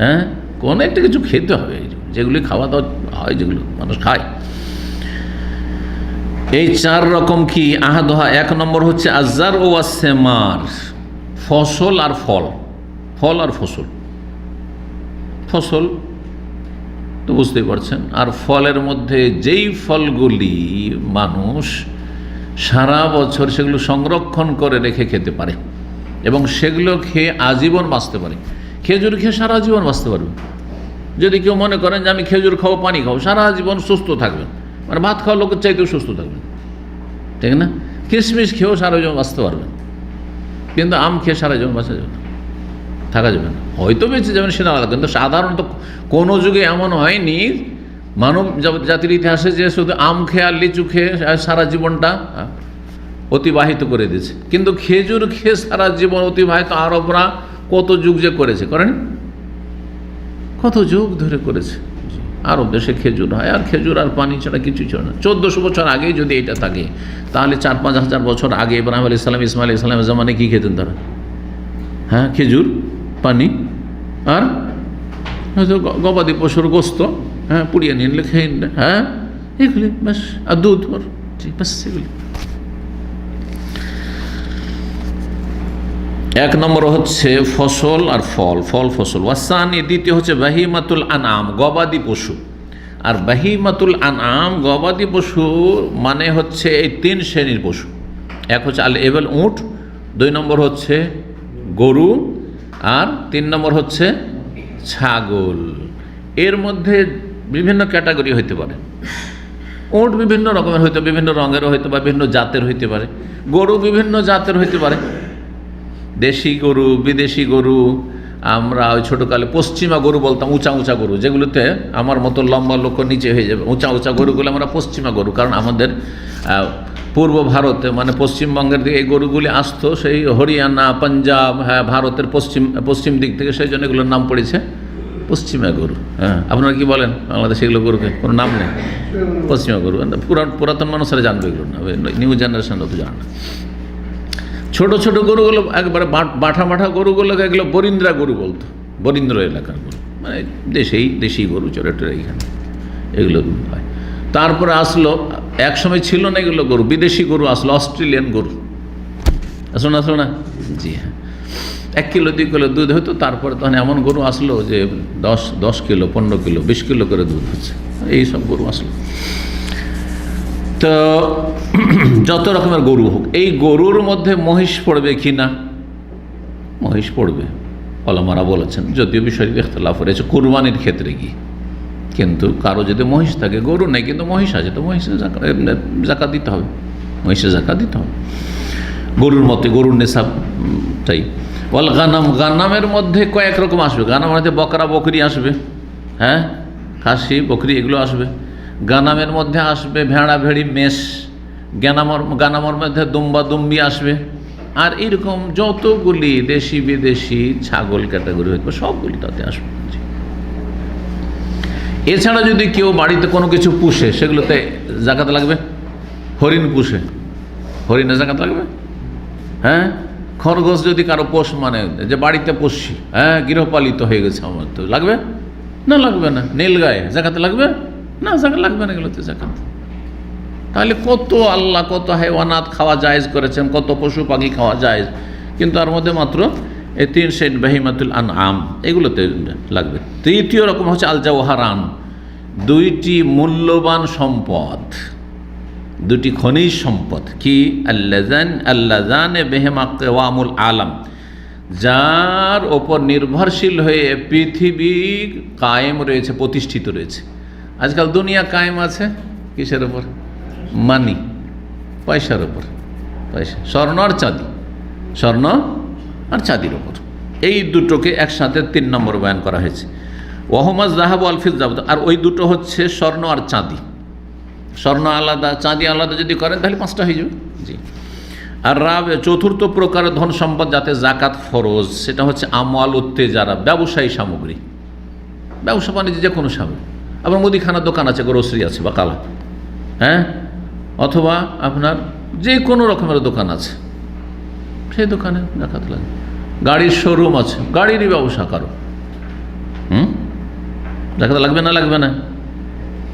হ্যাঁ, কোনো একটা কিছু খেতে হবে, যেগুলি খাওয়া দাওয়া হয়, যেগুলো মানুষ খায়। এই 4 রকম কি? আহাদহা, 1 নম্বর হচ্ছে আজার ও আসেমার, ফসল আর ফল, ফল আর ফসল। ফসল তো বুঝতেই পারছেন, আর ফলের মধ্যে যেই ফলগুলি মানুষ সারা বছর সেগুলো সংরক্ষণ করে রেখে খেতে পারে এবং সেগুলো খেয়ে আজীবন বাঁচতে পারে। খেজুর খেয়ে সারা জীবন বাঁচতে পারবে। যদি কেউ মনে করেন যে আমি খেজুর খাবো, পানি খাবো, সারা জীবন সুস্থ থাকবেন, মানে ভাত খাওয়া লোকের চাইতেও সুস্থ থাকবেন, ঠিক না? কিশমিশ খেয়েও সারা জীবন বাঁচতে পারবেন, কিন্তু আম খেয়ে সারা জীবন বাঁচা যাবে না, থাকা যাবে না। হয়তো বেঁচে যাবেন সেটা আলাদা, কিন্তু সাধারণত কোনো যুগে এমন হয়নি মানব জাতির ইতিহাসে যে শুধু আম খেয়ে আর লিচু খেয়ে সারা জীবনটা অতিবাহিত করে দিয়েছে। কিন্তু খেজুর খেয়ে সারা জীবন অতিবাহিত আরবরা কত যুগ যে করেছে, করেন? কত যুগ ধরে করেছে। আরব দেশে খেজুর হয়, আর খেজুর আর পানি ছাড়া কিছু ছিল না। 1400 বছর আগেই যদি এটা থাকে, তাহলে 4-5 হাজার বছর আগে ইব্রাহিম আলাইহিস সালাম, ইসমাইল আলাইহিস সালামের জামানে কী খেতেন তারা? হ্যাঁ, খেজুর, পানি, আর হয়তো গবাদি পশুর গোস্ত, হ্যাঁ, পুড়িয়ে নিলে খেয়ে নিলে, হ্যাঁ, এগুলি ব্যাস, আর দুধ, ওর ব্যাস সেগুলি। 1 নম্বর হচ্ছে ফসল আর ফল, ফল ফসল। ওয়াসানি, দ্বিতীয় হচ্ছে বাহিমাতুল আনআম, গবাদি পশু। আর বাহিমাতুল আনআম, গবাদি পশু মানে হচ্ছে এই 3 শ্রেণীর পশু। এক হচ্ছে আল এবেল, উট, 2 নম্বর হচ্ছে গরু, আর 3 নম্বর হচ্ছে ছাগল। এর মধ্যে বিভিন্ন ক্যাটাগরি হইতে পারে। উট বিভিন্ন রকমের হইতে, বিভিন্ন রঙেরও হইতে পারে, বিভিন্ন জাতের হইতে পারে। গরু বিভিন্ন জাতের হইতে পারে, দেশি গরু, বিদেশি গরু। আমরা ওই ছোটোকালে পশ্চিমা গরু বলতাম, উঁচা উঁচা গরু, যেগুলোতে আমার মতো লম্বা লোক নিচে হয়ে যাবে, উঁচা উঁচা গরুগুলো আমরা পশ্চিমা গরু। কারণ আমাদের পূর্ব ভারতে, মানে পশ্চিমবঙ্গের দিকে এই গরুগুলি আসতো সেই হরিয়ানা, পাঞ্জাব, হ্যাঁ, ভারতের পশ্চিম দিক থেকে, সেই জন্য এগুলোর নাম পড়েছে পশ্চিমা গরু। হ্যাঁ, আপনারা কি বলেন বাংলাদেশে এগুলো গরুকে? কোনো নাম নেই, পশ্চিমা গরু। পুরাতন মানুষরা জানবে এগুলো না, নিউ জেনারেশনরা তো জানে না। ছোট ছোট গরুগুলো একবারে বাঠা বাঠা গরুগুলোকে এগুলো বরিন্দ্রা গরু বলতো, বরিন্দ্র এলাকার গরু, মানে দেশি গরু চড়ে টরে এইখানে এগুলো হয়। তারপরে আসলো, এক সময় ছিল না এগুলো গরু, বিদেশি গরু আসলো, অস্ট্রেলিয়ান গরু আসলো না? জি হ্যাঁ, 1 কিলো 2 কিলো দুধ হতো। তারপরে তখন এমন গরু আসলো যে 10 কিলো, 15 কিলো, 20 কিলো করে দুধ হচ্ছে, এইসব গরু আসলো। তো যত রকমের গরু হোক, এই গরুর মধ্যে মহিষ পড়বে কি না? মহিষ পড়বে, ওলামারা বলেছেন, যদিও বিষয়টি ইখতিলাফ রয়েছে কুরবানির ক্ষেত্রে কি। কিন্তু কারো যদি মহিষ থাকে, গরু নেই কিন্তু মহিষ আছে, তো মহিষের জাকাত দিতে হবে, মহিষের জাকাত দিতে হবে। গরুর মতে, গরুর নেশাবটাই। ওয়াল গানাম, গানামের মধ্যে কয়েক রকম আসবে। গানামের মধ্যে বকরা বকরি আসবে, হ্যাঁ, খাসি বকরি এগুলো আসবে। গানামের মধ্যে আসবে ভেড়া ভেড়ি মেষ। গানামের মধ্যে দুম্বা দুম্বি আসবে। আর এরকম যতগুলি দেশি বিদেশি ছাগল ক্যাটাগরি হইবে সবগুলি তাতে আসবে। এছাড়া যদি কেউ বাড়িতে কোনো কিছু পুষে সেগুলোতে জাকাত লাগবে। হরিণ পুষে, হরিণে জাকাত লাগবে। হ্যাঁ, খরগোশ যদি কারো পোষ, মানে যে বাড়িতে পুষছি, হ্যাঁ, গৃহপালিত হয়ে গেছে আমার, তো লাগবে না? লাগবে না। নীলগায়ে জাকাত লাগবে না? জাকাত লাগবে না এগুলোতে জাকাত। তাহলে কত আল্লাহ কত হাইওয়ানাত খাওয়া জায়েজ করেছেন, কত পশু পাখি খাওয়া জায়েজ, কিন্তু তার মধ্যে মাত্র এই 3 সেট বাহিমাতুল আনআম এগুলোতে লাগবে। তৃতীয় রকম হচ্ছে আল জাওহারান, 2টি মূল্যবান সম্পদ, 2টি খনিজ সম্পদ। কি? আল্লাজানে বেহেমা কেওয়ামুল আলম, যার ওপর নির্ভরশীল হয়ে পৃথিবী কায়েম রয়েছে, প্রতিষ্ঠিত রয়েছে। আজকাল দুনিয়া কায়েম আছে কিসের ওপর? মানি, পয়সার ওপর। পয়সা, স্বর্ণ আর চাঁদি, স্বর্ণ আর চাঁদির ওপর। এই দুটোকে একসাথে 3 নম্বর বয়ান করা হয়েছে। ওয়াহুমাজ যাহাব ওয়াল ফিদ্দা, আর ওই দুটো হচ্ছে স্বর্ণ আর চাঁদি। স্বর্ণ আলাদা, চাঁদি আলাদা যদি করেন তাহলে 5টা হয়ে যাবে। জি। আর চতুর্থ প্রকারের ধন সম্পদ যাতে জাকাত ফরজ, সেটা হচ্ছে আমওয়াল উত্তেজারা, ব্যবসায়ী সামগ্রী, ব্যবসা বাণিজ্য যে কোনো সামগ্রী। আবার মুদিখানার দোকান আছে, গ্রোসারি আছে বা কালা, হ্যাঁ, অথবা আপনার যে কোনো রকমের দোকান আছে, সেই দোকানে জাকাত লাগে। গাড়ির শোরুম আছে, গাড়িরই ব্যবসা কারো, জাকাত লাগবে না? লাগবে না।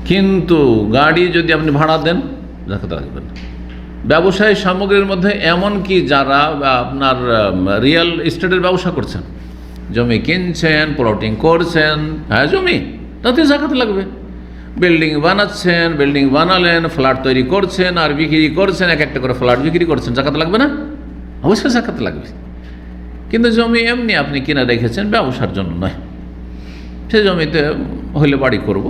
কিন্তু গাড়ি যদি আপনি ভাড়া দেন জাকাত লাগবে না। ব্যবসায়ী সামগ্রীর মধ্যে এমন কি যারা আপনার রিয়েল এস্টেটের ব্যবসা করছেন, জমি কিনছেন, প্লটিং করছেন, হ্যাঁ, জমি, তাতে জাকাত লাগবে। বিল্ডিং বানাচ্ছেন, বিল্ডিং বানালেন, ফ্ল্যাট তৈরি করছেন আর বিক্রি করছেন, এক একটা করে ফ্ল্যাট বিক্রি করছেন, জাকাত লাগবে না? অবশ্যই জাকাত লাগবে। কিন্তু জমি এমনি আপনি কিনে রেখেছেন, ব্যবসার জন্য নয়, সে জমিতে হলে বাড়ি করব,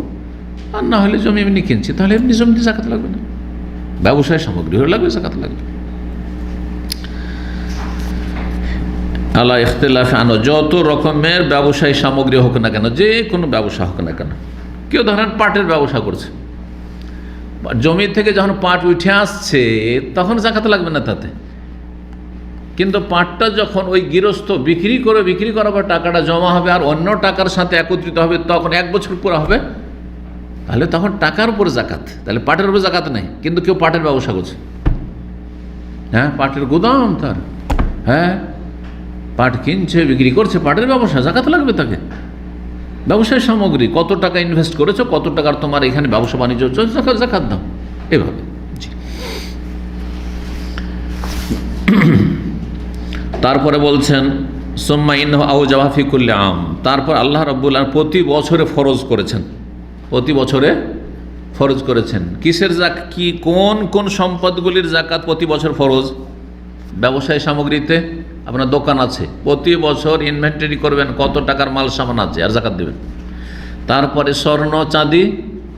আর না হলে জমি এমনি কিনছি, তাহলে এমনি জমিতে জাকাত লাগবে না। ব্যবসায় সামগ্রী হলে লাগবে, জাকাত লাগবে। আলা ইখতিলাফ আনো, যত রকমের ব্যবসায়ী সামগ্রী হোক না কেন, যে কোনো ব্যবসা হোক না কেন। কেউ ধরেন পাটের ব্যবসা করছে, জমি থেকে যখন পাট উঠে আসছে তখন জাকাত লাগবে না তাতে। কিন্তু পাটটা যখন ওই গৃহস্থ বিক্রি করার পর টাকাটা জমা হবে আর অন্য টাকার সাথে একত্রিত হবে, তখন 1 বছর পুরো হবে, তাহলে তখন টাকার উপর জাকাত। তাহলে পাটের উপর জাকাত নেই। কিন্তু কেউ পাটের ব্যবসা করছে, হ্যাঁ, পাটের গোদাম তার, হ্যাঁ, পাট কিনছে বিক্রি করছে, পাটের ব্যবসা, জাকাত লাগবে তাকে। ব্যবসায় সামগ্রী, কত টাকা ইনভেস্ট করেছো, কত টাকার তোমার এখানে ব্যবসা বাণিজ্য চলছে, জাকাত দাও, এভাবে। তারপরে বলছেন সুম্মা ইন্নাহু আওজাবা ফি কুল্লি আম, তারপর আল্লাহ রাব্বুল আলামিন প্রতি বছরে ফরজ করেছেন, প্রতি বছরে ফরজ করেছেন। কিসের কি কোন কোন সম্পদগুলির জাকাত প্রতি বছর ফরজ? ব্যবসায়ী সামগ্রীতে, আপনার দোকান আছে, প্রতি বছর ইনভেন্টরি করবেন কত টাকার মাল সামান আছে আর জাকাত দেবেন। তারপরে স্বর্ণ চাঁদি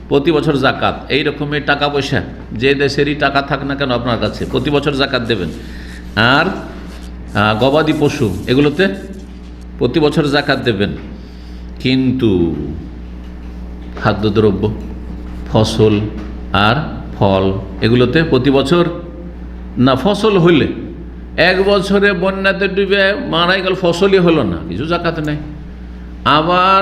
প্রতি বছর জাকাত, এই রকমের টাকা পয়সা যে দেশেরই টাকা থাক না কেন আপনার কাছে প্রতি বছর জাকাত দেবেন। আর গবাদি পশু এগুলোতে প্রতি বছর জাকাত দেবেন। কিন্তু খাদ্যদ্রব্য, ফসল আর ফল এগুলোতে প্রতি বছর না। ফসল হইলে 1 বছরে বন্যাতে ডুবে মারাই গেল, ফসলই হলো না, কিছু জাকাত নেই। আবার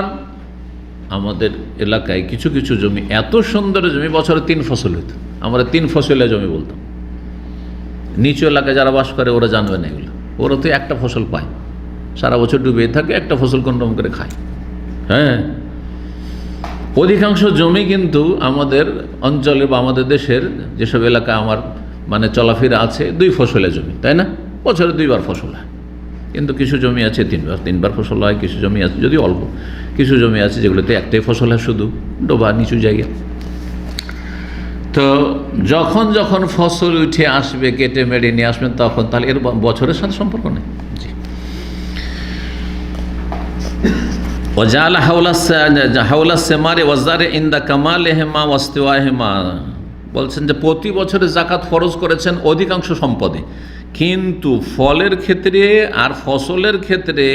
আমাদের এলাকায় কিছু কিছু জমি, এত সুন্দর জমি, বছরে 3 ফসল হতো, আমরা 3 ফসলের জমি বলতাম। নিচু এলাকায় যারা বাস করে ওরা জানবে না এগুলো, ওরা তো একটা ফসল পায়, সারা বছর ডুবে থাকে, একটা ফসল কোনরকম করে খায়। হ্যাঁ, অধিকাংশ জমি কিন্তু আমাদের অঞ্চলে বা আমাদের দেশের যেসব এলাকা আমার মানে চলাফেরা আছে 2 ফসলের জমি, তাই না? বছরে 2 বার ফসল হয়। কিন্তু কিছু জমি আছে 3 বার ফসল হয়, কিছু জমি আছে যদি অল্প, কিছু জমি আছে যেগুলোতে একটাই ফসল হয়, শুধু ডোবা নিচু জায়গা। তো যখন যখন ফসল উঠে আসবে, কেটে মেরে নিয়ে আসবেন, তখন তাহলে এর বছরের সাথে সম্পর্ক নেই। জি। ওয়াজাল হাওলা সেমারে ওয়াজারে ইনদা কামালেহিমা ওয়াস্তিওয়াহিমা, বলছেন যে প্রতি বছরে জাকাত ফরজ করেছেন অধিকাংশ সম্পদে, কিন্তু ফলের ক্ষেত্রে আর ফসলের ক্ষেত্রে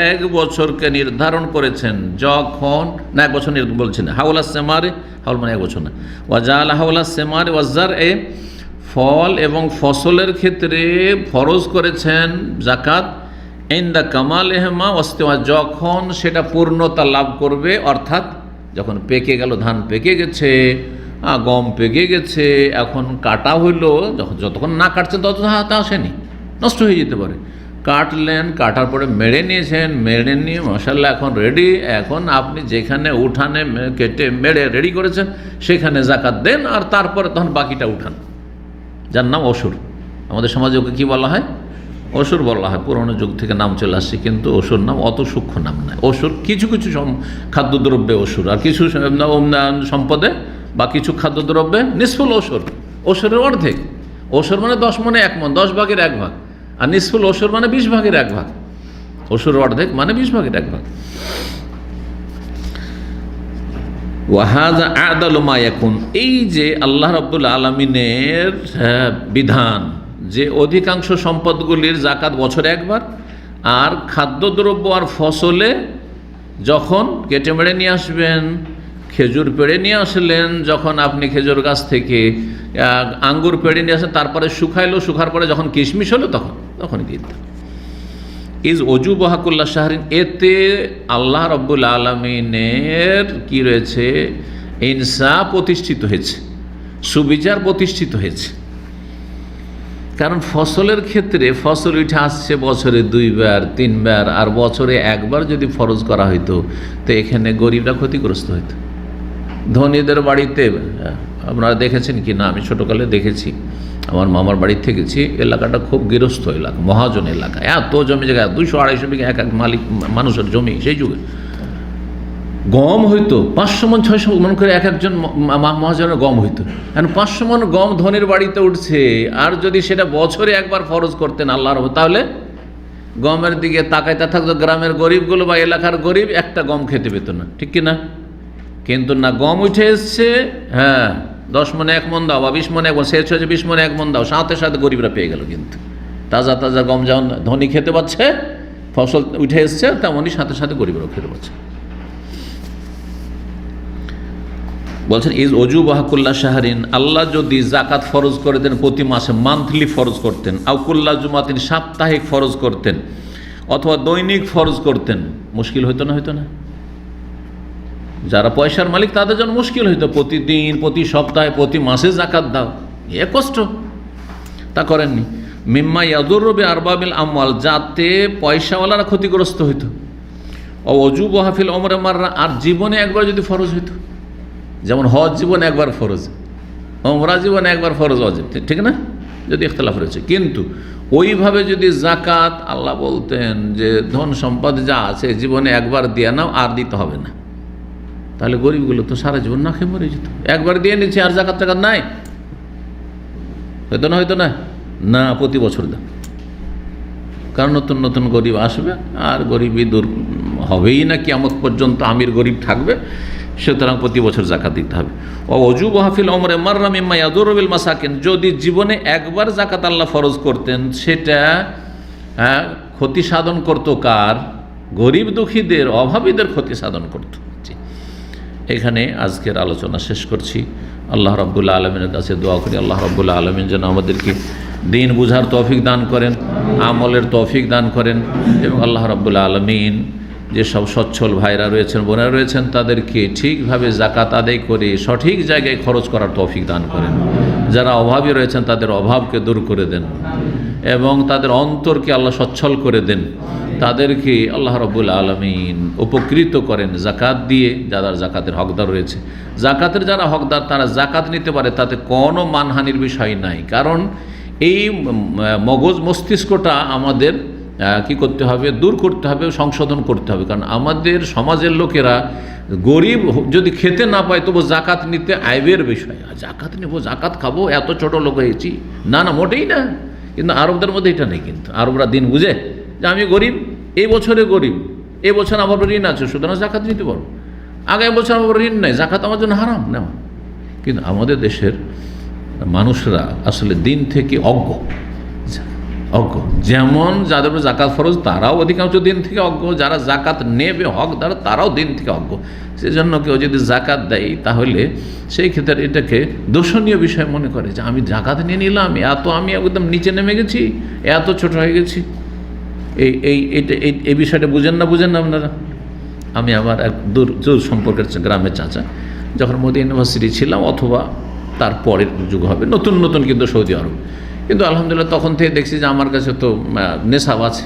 1 বছরকে নির্ধারণ করেছেন, যখন না 1 বছর বলছেন হাওলা সেমারে, হাওল মানে 1 বছর না, ওয়াজাল হাওলা সেমারে ওয়াজার এ, ফল এবং ফসলের ক্ষেত্রে ফরজ করেছেন জাকাত ইনদা কামাল এহমা ওয়াস্তেওয়া, যখন সেটা পূর্ণতা লাভ করবে, অর্থাৎ যখন পেকে গেল, ধান পেকে গেছে, গম পেকে গেছে, এখন কাটা হইলো, যতক্ষণ না কাটছেন ততক্ষণ হাতে আসেনি, নষ্ট হয়ে যেতে পারে। কাটলেন, কাটার পরে মেরে নিয়েছেন, মেরে নিয়ে মশাল্লা এখন রেডি, এখন আপনি যেখানে উঠানে কেটে মেরে রেডি করেছেন সেখানে জাকাত দেন, আর তারপরে তখন বাকিটা উঠান, যার নাম অসুর। আমাদের সমাজে ওকে কী বলা হয়? অসুর বলা হয়। পুরনো যুগ থেকে নাম চলে আসছে, কিন্তু অসুর নাম অত সূক্ষ্ম নাম নয়। অসুর কিছু কিছু খাদ্যদ্রব্যে অসুর, আর কিছু সম্পদে বা কিছু খাদ্যদ্রব্যে নিসফুল অসুর, অসুরের অর্ধেক। অসুর মানে 10 মণে 1 মণ, 10 ভাগের 1 ভাগ, আর নিসফুল অসুর মানে 20 ভাগের 1 ভাগ। অসুরের অর্ধেক মানে 20 ভাগের 1 ভাগ। ওয়াহাযা আ'দালু মা ইয়াকুন, এই যে আল্লাহ রাব্বুল আলামিনের বিধান যে অধিকাংশ সম্পদগুলির জাকাত বছরে 1 বার, আর খাদ্যদ্রব্য আর ফসলে যখন কেটে মেরে নিয়ে আসবেন, খেজুর পেড়ে নিয়ে আসলেন, যখন আপনি খেজুর গাছ থেকে আঙ্গুর পেড়ে নিয়ে আসেন, তারপরে শুকাইলো, শুকার পরে যখন কিশমিশ হলো তখনই দিয়ে দিতেন। ইজ অজু বহাকুল্লা শাহরিন, এতে আল্লাহ রাব্বুল আলামিনের কি রয়েছে? ইনসাফ প্রতিষ্ঠিত হয়েছে, সুবিচার প্রতিষ্ঠিত হয়েছে। কারণ ফসলের ক্ষেত্রে ফসল উঠে আসছে বছরে 2 বার 3 বার, আর বছরে 1 বার যদি ফরজ করা হইতো তো এখানে গরিবরা ক্ষতিগ্রস্ত হইতো। ধনীদের বাড়িতে আপনারা দেখেছেন কি না, আমি ছোটোকালে দেখেছি, আমার মামার বাড়ি থেকেছি, এলাকাটা খুব গৃহস্থ এলাকা, মহাজন এলাকা, এত জমি জায়গা, 200-250 বিঘা এক মালিক মানুষের জমি। সেই যুগে গম হইতো 500 মণ 600 মণ করে একজন মহাজনের গম হইতো। এখন 500 মণ গম ধনীর বাড়িতে উঠছে, আর যদি সেটা বছরে 1 বার ফরজ করতেন আল্লাহর, তাহলে গমের দিকে তাকাইতে থাকতো গ্রামের গরিবগুলো বা এলাকার গরিব, একটা গম খেতে পেত না, ঠিক কি না? কিন্তু না, গম উঠে এসছে, 10 মণে 1 মণ দাও বা 20 মণে 1 মণ, শেষ হয়েছে 20 মণে 1 মণ দাও, সাথে সাথে গরিবরা পেয়ে গেল। কিন্তু তাজা তাজা গম যেমন ধনী খেতে পাচ্ছে, ফসল উঠে এসছে, তেমনই সাথে সাথে গরিবরাও খেতে পাচ্ছে। বলছেন ইজ অজু বাহাকুল্লা শাহরিন, আল্লাহ যদি জাকাত ফরজ করে দেন প্রতি মাসে, মান্থলি ফরজ করতেন, আউকুল্লা জুমাতিন, সাপ্তাহিক ফরজ করতেন, অথবা দৈনিক ফরজ করতেন, মুশকিল হইতো না? হইতো না? যারা পয়সার মালিক তাদের জন্য মুশকিল হইতো, প্রতিদিন, প্রতি সপ্তাহে, প্রতি মাসে জাকাত দাও, এ কষ্ট। তা করেননি। মিম্মা ইয়াদুররু বিআরবাবিল আমওয়াল, যাতে পয়সাওয়ালারা ক্ষতিগ্রস্ত হইতো। ও অজু বহাফিল ওমরে মাররা, আর জীবনে 1 বার যদি ফরজ হইতো, যেমন হজ জীবনে 1 বার ফরজ, ওমরা জীবনে 1 বার ফরজ ওয়াজিব, ঠিক না? যদি ইখতিলাফ রয়েছে, কিন্তু ওইভাবে যদি জাকাত আল্লাহ বলতেন যে ধন সম্পদ যা আছে জীবনে 1 বার দিয়ে নাও, আর দিতে হবে না, তাহলে গরিবগুলো তো সারা জীবন না খেয়ে মরে যেত। 1 বার দিয়ে নিচ্ছে, আর জাকাত টাকাত নাই, হয়তো না? হয়তো না? না, প্রতি বছর দাও, কারণ নতুন নতুন গরিব আসবে, আর গরিবই দূর হবেই না, কিয়ামত পর্যন্ত আমির গরিব থাকবে, সুতরাং প্রতি বছর জাকাত দিতে হবে। ও অজু বহাফিল ওমরে মাররা মিম্মা ইয়াদুররু বিল মাসাকিন, যদি জীবনে 1 বার জাকাত আল্লাহ ফরজ করতেন, সেটা ক্ষতি সাধন করতো কার? গরিব দুঃখীদের, অভাবীদের ক্ষতি সাধন করতো। এখানে আজকের আলোচনা শেষ করছি। আল্লাহ রাব্বুল আলামিনের কাছে দোয়া করি, আল্লাহ রাব্বুল আলামিন যেন আমাদেরকে দিন বুঝার তৌফিক দান করেন, আমলের তৌফিক দান করেন, এবং আল্লাহ রাব্বুল আলামিন যেসব সচ্ছল ভাইরা রয়েছেন, বোনেরা রয়েছেন, তাদেরকে ঠিকভাবে জাকাত আদায় করে সঠিক জায়গায় খরচ করার তৌফিক দান করেন। যারা অভাবী রয়েছেন তাদের অভাবকে দূর করে দেন, এবং তাদের অন্তরকে আল্লাহ সচ্ছল করে দেন, তাদেরকে আল্লাহ রাব্বুল আলামিন উপকৃত করেন জাকাত দিয়ে। যারা জাকাতের হকদার রয়েছে, জাকাতের যারা হকদার তারা জাকাত নিতে পারে, তাতে কোনো মানহানির বিষয় নাই। কারণ এই মগজ মস্তিষ্কটা আমাদের কি করতে হবে? দূর করতে হবে, সংশোধন করতে হবে। কারণ আমাদের সমাজের লোকেরা গরিব যদি খেতে না পায় তবু জাকাত নিতে আইবের বিষয়, জাকাত নেব, জাকাত খাবো, এত ছোট লোক হয়েছি, না না, মোটেই না। কিন্তু আরবদের মধ্যে এটা নেই। কিন্তু আরবরা দিন বুঝে যে আমি গরিব, এই বছরে গরিব, এই বছর আমার ঋণ আছে, সুতরাং জাকাত নিতে পারবো, আগামী বছর আমার ঋণ নেই, জাকাত আমার জন্য হারাম নেওয়া। কিন্তু আমাদের দেশের মানুষরা আসলে দিন থেকে অজ্ঞ, অজ্ঞ। যেমন যাদের উপর জাকাত ফরজ তারাও অধিকাংশ দিন থেকে অজ্ঞ, যারা জাকাত নেবে হকদার তারাও দিন থেকে অজ্ঞ। সেজন্য কেউ যদি জাকাত দেয় তাহলে সেই ক্ষেত্রে এটাকে দোষণীয় বিষয় মনে করে যে আমি জাকাত নিয়ে নিলাম, আমি একদম নিচে নেমে গেছি, এত ছোট হয়ে গেছি। এই বিষয়টা বুঝেন না আপনারা। আমি আমার এক দূর সম্পর্কের গ্রামের চাচা, যখন মোদি ইউনিভার্সিটি ছিলাম অথবা তার পরের যুগ হবে, নতুন কিন্তু সৌদি আরব, কিন্তু আলহামদুলিল্লাহ তখন থেকে দেখছি যে আমার কাছে তো নেশাব আছে,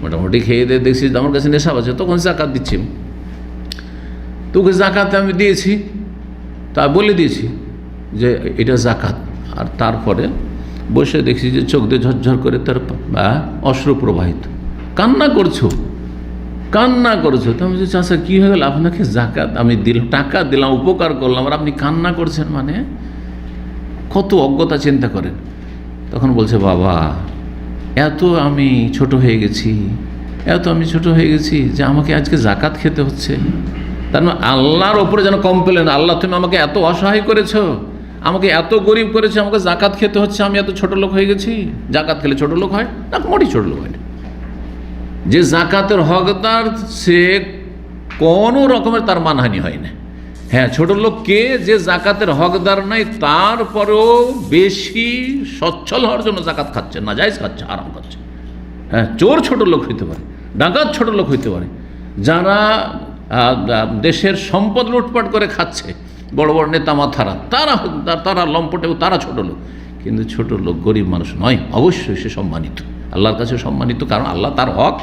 মোটামুটি খেয়ে দিয়ে দেখছি যে আমার কাছে নেশাব আছে, তখন জাকাত দিচ্ছি। তোকে জাকাত আমি দিয়েছি, তা বলে দিয়েছি যে এটা জাকাত, আর তারপরে বসে দেখছি যে চোখ দিয়ে ঝরঝর করে তার অশ্রু প্রবাহিত, কান্না করছো। তো আমি বলছি, চাচা কী হয়ে গেল? আপনাকে জাকাত আমি দিলাম, টাকা দিলাম, উপকার করলাম, আর আপনি কান্না করছেন, মানে কত অজ্ঞতা চিন্তা করেন। তখন বলছে, বাবা এত আমি ছোট হয়ে গেছি যে আমাকে আজকে জাকাত খেতে হচ্ছে। তার মানে আল্লাহর ওপরে যেন কমপ্লেন, আল্লাহ তুমি আমাকে এত অসহায় করেছো, আমাকে এত গরিব করেছো, আমাকে জাকাত খেতে হচ্ছে, আমি এত ছোট লোক হয়ে গেছি। জাকাত খেলে ছোট লোক হয় না? মোটেই ছোট লোক হয় না। যে জাকাতের হকদার সে কোনো রকমের তার মানহানি হয় না। হ্যাঁ, ছোট লোক কে? যে জাকাতের হকদার নাই, তারপরেও বেশি সচ্ছল হওয়ার জন্য জাকাত খাচ্ছে, নাজায়েজ খাচ্ছে, আরাম খাচ্ছে। হ্যাঁ, চোর ছোট লোক হইতে পারে, ডাকাত ছোট লোক হইতে পারে, যারা দেশের সম্পদ লুটপাট করে খাচ্ছে, বড় বড় নেতা মাথারা, তারা লম্পটে, তারা ছোট লোক। কিন্তু ছোট লোক গরিব মানুষ নয়, অবশ্যই সে সম্মানিত, আল্লাহর কাছে সম্মানিত, কারণ আল্লাহ তার হক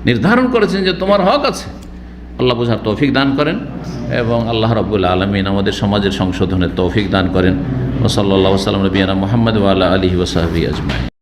নির্ধারণ করেছেন যে তোমার হক আছে। আল্লাহ বোঝার তৌফিক দান করেন এবং আল্লাহ রাব্বুল আলামিন আমাদের সমাজের সংশোধনের তৌফিক দান করেন। ওয়া সাল্লাল্লাহু আলা নবিয়িনা মুহাম্মদ ওয়া আলা আলিহি ওয়া সাহবিহি আজমাইন।